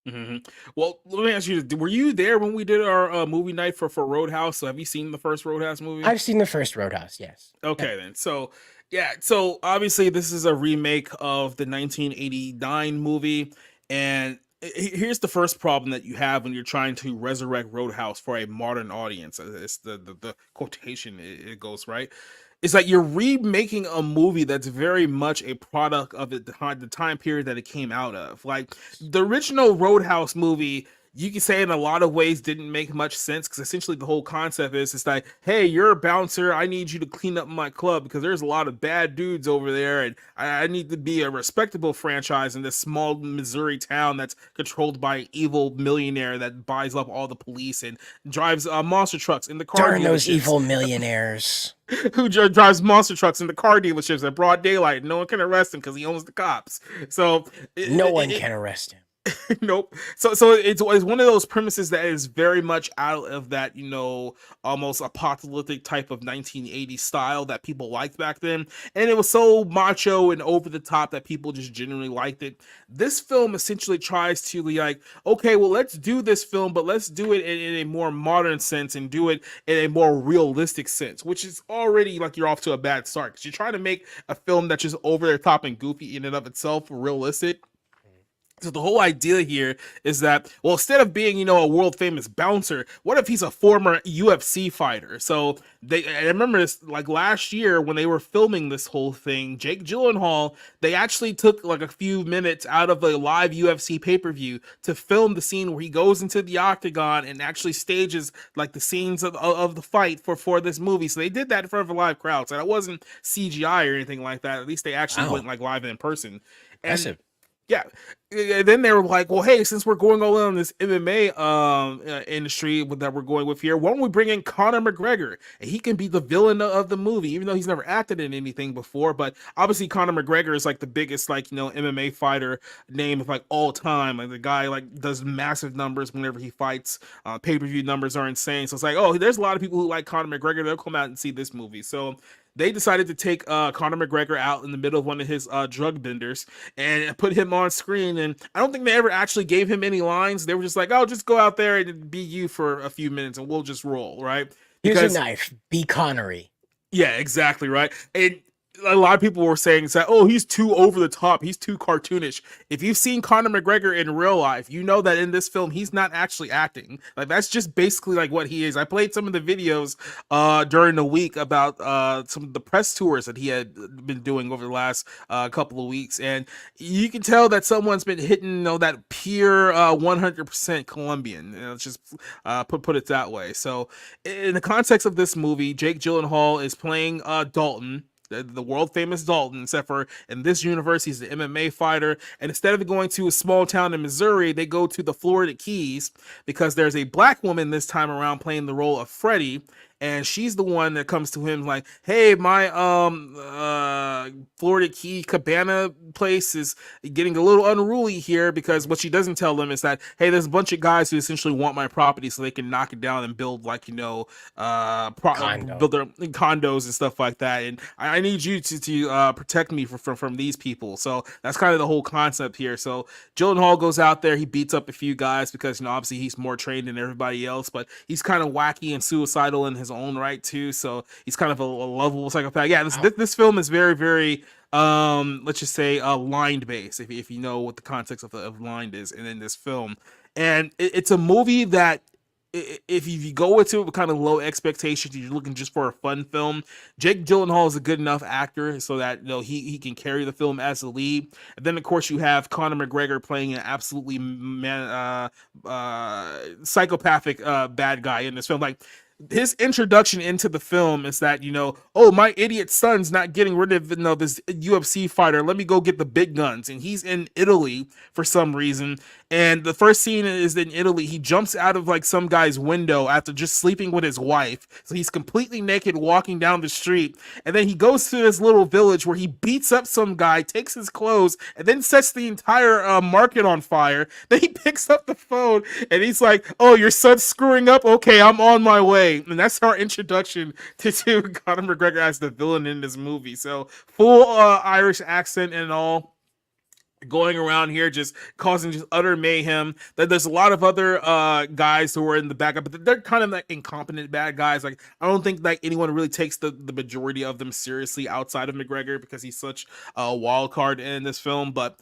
Mm-hmm. Well, let me ask you: were you there when we did our movie night for Roadhouse? So have you seen the first Roadhouse movie? I've seen the first Roadhouse. Yes. Okay, then. So yeah, so obviously this is a remake of the 1989 movie, and here's the first problem that you have when you're trying to resurrect Roadhouse for a modern audience. It's the quotation it goes right. It's like you're remaking a movie that's very much a product of the time period that it came out of. Like the original Roadhouse movie, you can say in a lot of ways didn't make much sense because essentially the whole concept is it's like, hey, you're a bouncer, I need you to clean up my club because there's a lot of bad dudes over there, and I need to be a respectable franchise in this small Missouri town that's controlled by an evil millionaire that buys up all the police and drives monster trucks in the car. Darn those evil millionaires. Who drives monster trucks in the car dealerships at broad daylight. No one can arrest him because he owns the cops. So no one can arrest him. Nope. So it's one of those premises that is very much out of that, almost apocalyptic type of 1980s style that people liked back then. And it was so macho and over the top that people just genuinely liked it. This film essentially tries to be like, okay, well, let's do this film, but let's do it in a more modern sense and do it in a more realistic sense, which is already like you're off to a bad start because you're trying to make a film that's just over the top and goofy in and of itself realistic. So the whole idea here is that, well, instead of being, a world famous bouncer, what if he's a former UFC fighter? So I remember this like last year when they were filming this whole thing, Jake Gyllenhaal, they actually took like a few minutes out of a live UFC pay-per-view to film the scene where he goes into the octagon and actually stages like the scenes of the fight for this movie. So they did that in front of a live crowd. So that wasn't CGI or anything like that. At least they actually went like live and in person. Impressive. Yeah. And then they were like, well, hey, since we're going all in on this MMA industry that we're going with here, why don't we bring in Conor McGregor? And he can be the villain of the movie, even though he's never acted in anything before. But obviously, Conor McGregor is like the biggest, like, MMA fighter name of like all time. Like the guy like does massive numbers whenever he fights. Pay-per-view numbers are insane. So it's like, oh, there's a lot of people who like Conor McGregor. They'll come out and see this movie. So they decided to take Conor McGregor out in the middle of one of his drug benders and put him on screen. And I don't think they ever actually gave him any lines. They were just like, oh, just go out there and be you for a few minutes and we'll just roll, right? Here's a Because knife. Be Connery. yeah, exactly, right. And a lot of people were saying that, oh, he's too over the top, he's too cartoonish. If you've seen Conor McGregor in real life, you know that in this film he's not actually acting. Like that's just basically like what he is. I played some of the videos during the week about some of the press tours that he had been doing over the last couple of weeks, and you can tell that someone's been hitting, that pure 100% Colombian. Let's just put it that way. So in the context of this movie, Jake Gyllenhaal is playing Dalton, the world famous Dalton, except for in this universe, he's the MMA fighter. And instead of going to a small town in Missouri, they go to the Florida Keys because there's a black woman this time around playing the role of Freddie. And she's the one that comes to him like, hey, my Florida Key cabana place is getting a little unruly here, because what she doesn't tell them is that, hey, there's a bunch of guys who essentially want my property so they can knock it down and build like, Condo. build their condos and stuff like that. And I need you to protect me from these people. So that's kind of the whole concept here. So Gyllenhaal goes out there, he beats up a few guys because, obviously he's more trained than everybody else, but he's kind of wacky and suicidal in his own right too. So he's kind of a lovable psychopath. Yeah, this film is very, very let's just say lined base, if you know what the context of lined is in this film. And it's a movie that if you go into it with kind of low expectations, you're looking just for a fun film, Jake Gyllenhaal is a good enough actor so that he can carry the film as the lead. And then of course you have Conor McGregor playing an absolutely psychopathic bad guy in this film. Like his introduction into the film is that, oh, my idiot son's not getting rid of this UFC fighter. Let me go get the big guns. And he's in Italy for some reason. And the first scene is in Italy. He jumps out of like some guy's window after just sleeping with his wife. So he's completely naked walking down the street. And then he goes to this little village where he beats up some guy, takes his clothes, and then sets the entire market on fire. Then he picks up the phone and he's like, oh, your son's screwing up? Okay, I'm on my way. And that's our introduction to Conor McGregor as the villain in this movie. So full Irish accent and all, going around here just causing just utter mayhem. That there's a lot of other guys who are in the backup, but they're kind of like incompetent bad guys. Like I don't think like anyone really takes the majority of them seriously outside of McGregor because he's such a wild card in this film. But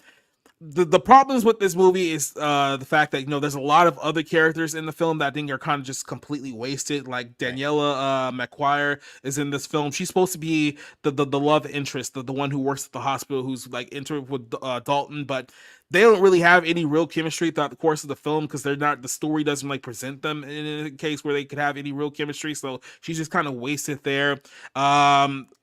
the problems with this movie is the fact that there's a lot of other characters in the film that I think are kind of just completely wasted. Like Daniela McQuire is in this film. She's supposed to be the love interest, the one who works at the hospital, who's like entered with Dalton, but they don't really have any real chemistry throughout the course of the film because the story doesn't like present them in a case where they could have any real chemistry. So she's just kind of wasted there.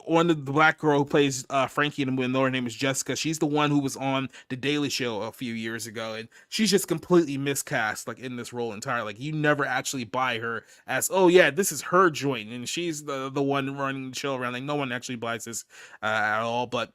One of the black girl who plays Frankie in the movie, her name is Jessica. She's the one who was on The Daily Show a few years ago, and she's just completely miscast like in this role entirely. Like you never actually buy her as, oh yeah, this is her joint, and she's the one running the show around. Like no one actually buys this at all. But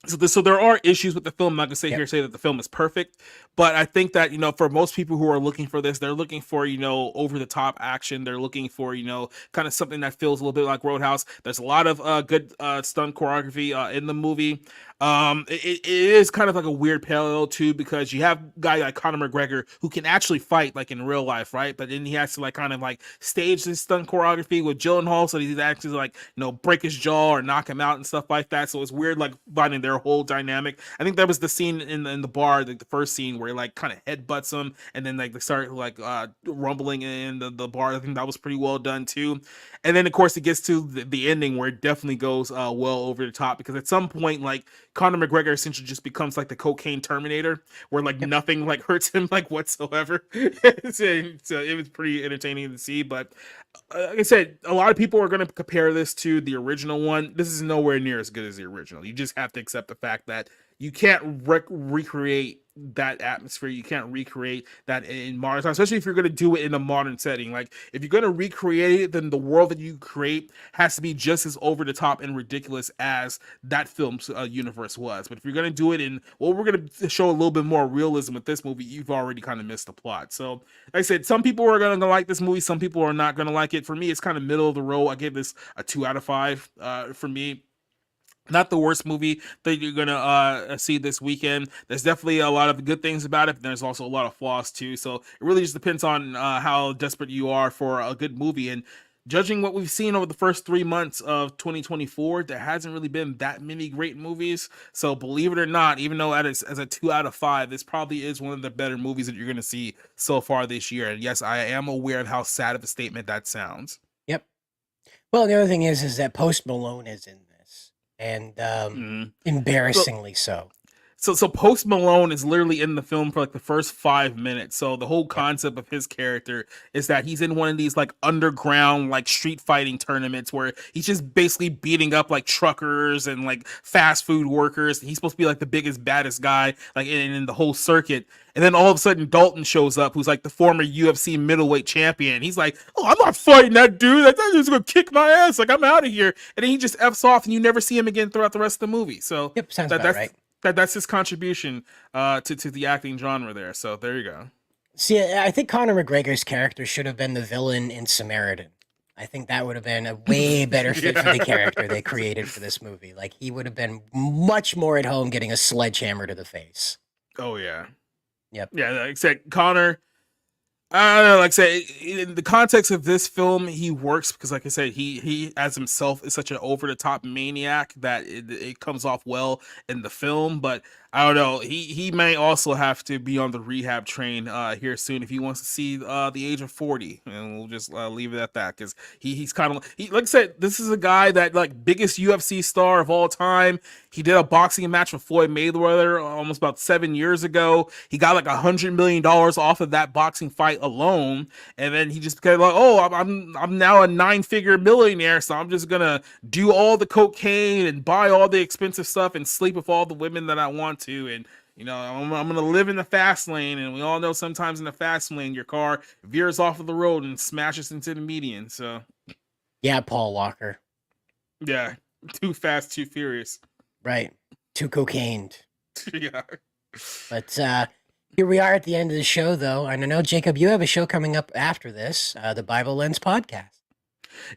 so there are issues with the film. I'm not gonna sit here and say that the film is perfect, but I think that for most people who are looking for this, they're looking for over the top action. They're looking for kind of something that feels a little bit like Roadhouse. There's a lot of good stunt choreography in the movie. It is kind of like a weird parallel too, because you have a guy like Conor McGregor who can actually fight like in real life, right? But then he has to like kind of like stage this stunt choreography with Gyllenhaal, so he's actually like break his jaw or knock him out and stuff like that. So it's weird like finding their whole dynamic. I think that was the scene in the bar, like the first scene where he like kind of headbutts him, and then like they start like rumbling in the bar. I think that was pretty well done too. And then of course it gets to the ending where it definitely goes well over the top, because at some point like Conor McGregor essentially just becomes like the cocaine Terminator, where like nothing like hurts him like whatsoever. So it was pretty entertaining to see. But like I said, a lot of people are going to compare this to the original one. This is nowhere near as good as the original. You just have to accept the fact that you can't recreate that atmosphere. You can't recreate that in modern time, especially if you're going to do it in a modern setting. Like if you're going to recreate it, then the world that you create has to be just as over the top and ridiculous as that film's universe was. But if you're going to do it in, well, we're going to show a little bit more realism with this movie, you've already kind of missed the plot. So like I said, some people are going to like this movie, some people are not going to like it. For me, it's kind of middle of the road. I give this a 2 out of 5 for me. Not the worst movie that you're gonna see this weekend. There's definitely a lot of good things about it, but there's also a lot of flaws too. So it really just depends on how desperate you are for a good movie. And judging what we've seen over the first 3 months of 2024, there hasn't really been that many great movies. So believe it or not, even though as a 2 out of 5, this probably is one of the better movies that you're gonna see so far this year. And yes, I am aware of how sad of a statement that sounds. Yep. Well, the other thing is that Post Malone is in this, and embarrassingly so. So Post Malone is literally in the film for like the first 5 minutes. So the whole concept of his character is that he's in one of these like underground like street fighting tournaments where he's just basically beating up like truckers and like fast food workers. He's supposed to be like the biggest, baddest guy like in the whole circuit. And then all of a sudden Dalton shows up, who's like the former UFC middleweight champion. He's like, "Oh, I'm not fighting that dude. That dude's gonna kick my ass. Like I'm out of here." And then he just f's off, and you never see him again throughout the rest of the movie. So Yep, sounds about right. That's his contribution to the acting genre there. So there you go. See, I think Conor McGregor's character should have been the villain in Samaritan. I think that would have been a way better fit for the character they created for this movie. Like he would have been much more at home getting a sledgehammer to the face. Oh yeah. Yep. Yeah, like I said, Connor. I don't know, like I said, in the context of this film, he works because, like I said, he as himself is such an over the top maniac that it comes off well in the film. But I don't know, he may also have to be on the rehab train here soon if he wants to see the age of 40, and we'll just leave it at that because he's kind of like I said, this is a guy that like biggest UFC star of all time. He did a boxing match with Floyd Mayweather almost about 7 years ago. He got like $100 million off of that boxing fight alone, and then he just became like, "Oh, I'm now a 9-figure millionaire, so I'm just gonna do all the cocaine and buy all the expensive stuff and sleep with all the women that I want to, and I'm gonna live in the fast lane." And we all know sometimes in the fast lane, your car veers off of the road and smashes into the median. So, yeah, Paul Walker. Yeah, too fast, too furious. Right, too cocained. Yeah, but here we are at the end of the show, though. And I know, Jacob, you have a show coming up after this, the Bible Lens podcast.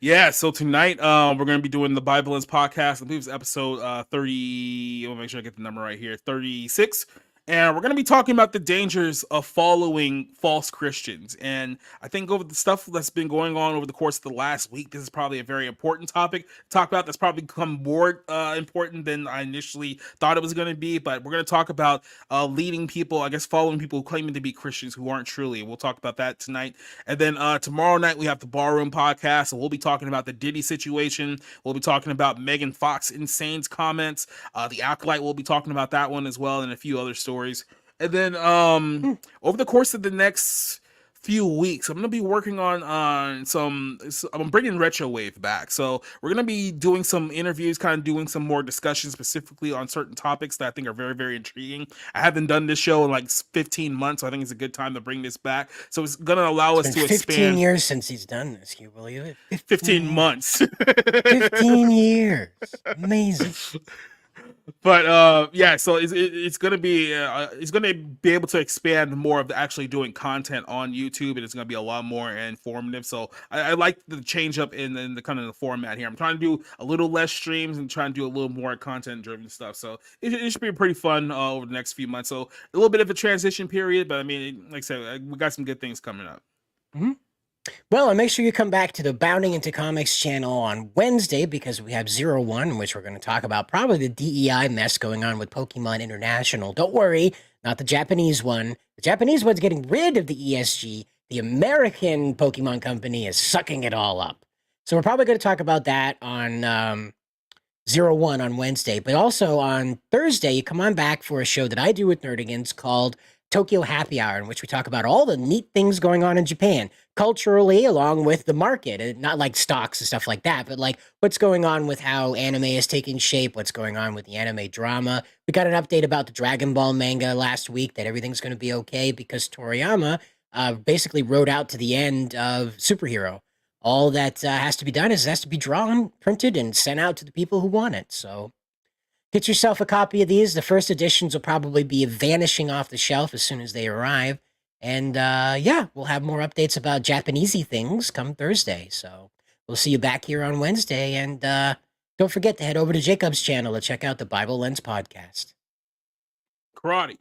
Yeah, so tonight we're going to be doing the Bible Lens podcast. I believe it's episode 30. I'll make sure I get the number right here, 36. And we're going to be talking about the dangers of following false Christians. And I think over the stuff that's been going on over the course of the last week, this is probably a very important topic to talk about. That's probably become more important than I initially thought it was going to be. But we're going to talk about leading people, I guess following people claiming to be Christians who aren't truly. We'll talk about that tonight. And then tomorrow night, we have the Barroom podcast. And we'll be talking about the Diddy situation. We'll be talking about Megan Fox Insane's comments. The Acolyte, we'll be talking about that one as well, and a few other stories. And then over the course of the next few weeks, I'm going to be working on I'm bringing Retro Wave back. So we're going to be doing some interviews, kind of doing some more discussions specifically on certain topics that I think are very, very intriguing. I haven't done this show in like 15 months, so I think it's a good time to bring this back. So it's going to allow us to expand. 15 years since he's done this. Can you believe it? 15 months. 15 years. Amazing. But yeah, so it's gonna be able to expand more of actually doing content on YouTube, and it's gonna be a lot more informative. So I like the change up in the kind of the format here. I'm trying to do a little less streams and trying to do a little more content driven stuff. So it should be pretty fun over the next few months. So a little bit of a transition period, but I mean, like I said, we got some good things coming up. Mm-hmm. Well, and make sure you come back to the Bounding Into Comics channel on Wednesday, because we have 01, in which we're going to talk about probably the DEI mess going on with Pokemon International. Don't worry, not the Japanese one. The Japanese one's getting rid of the ESG. The American Pokemon company is sucking it all up. So we're probably going to talk about that on 01 on Wednesday. But also on Thursday, you come on back for a show that I do with Nerdigans called Tokyo Happy Hour, in which we talk about all the neat things going on in Japan culturally, along with the market, and not like stocks and stuff like that, but like what's going on with how anime is taking shape, what's going on with the anime drama. We got an update about the Dragon Ball manga last week that everything's going to be okay because Toriyama basically wrote out to the end of Superhero. All that has to be done is it has to be drawn, printed, and sent out to the people who want it. So get yourself a copy of these. The first editions will probably be vanishing off the shelf as soon as they arrive. And yeah, we'll have more updates about Japanesey things come Thursday. So we'll see you back here on Wednesday. And don't forget to head over to Jacob's channel to check out the Bible Lens podcast. Karate.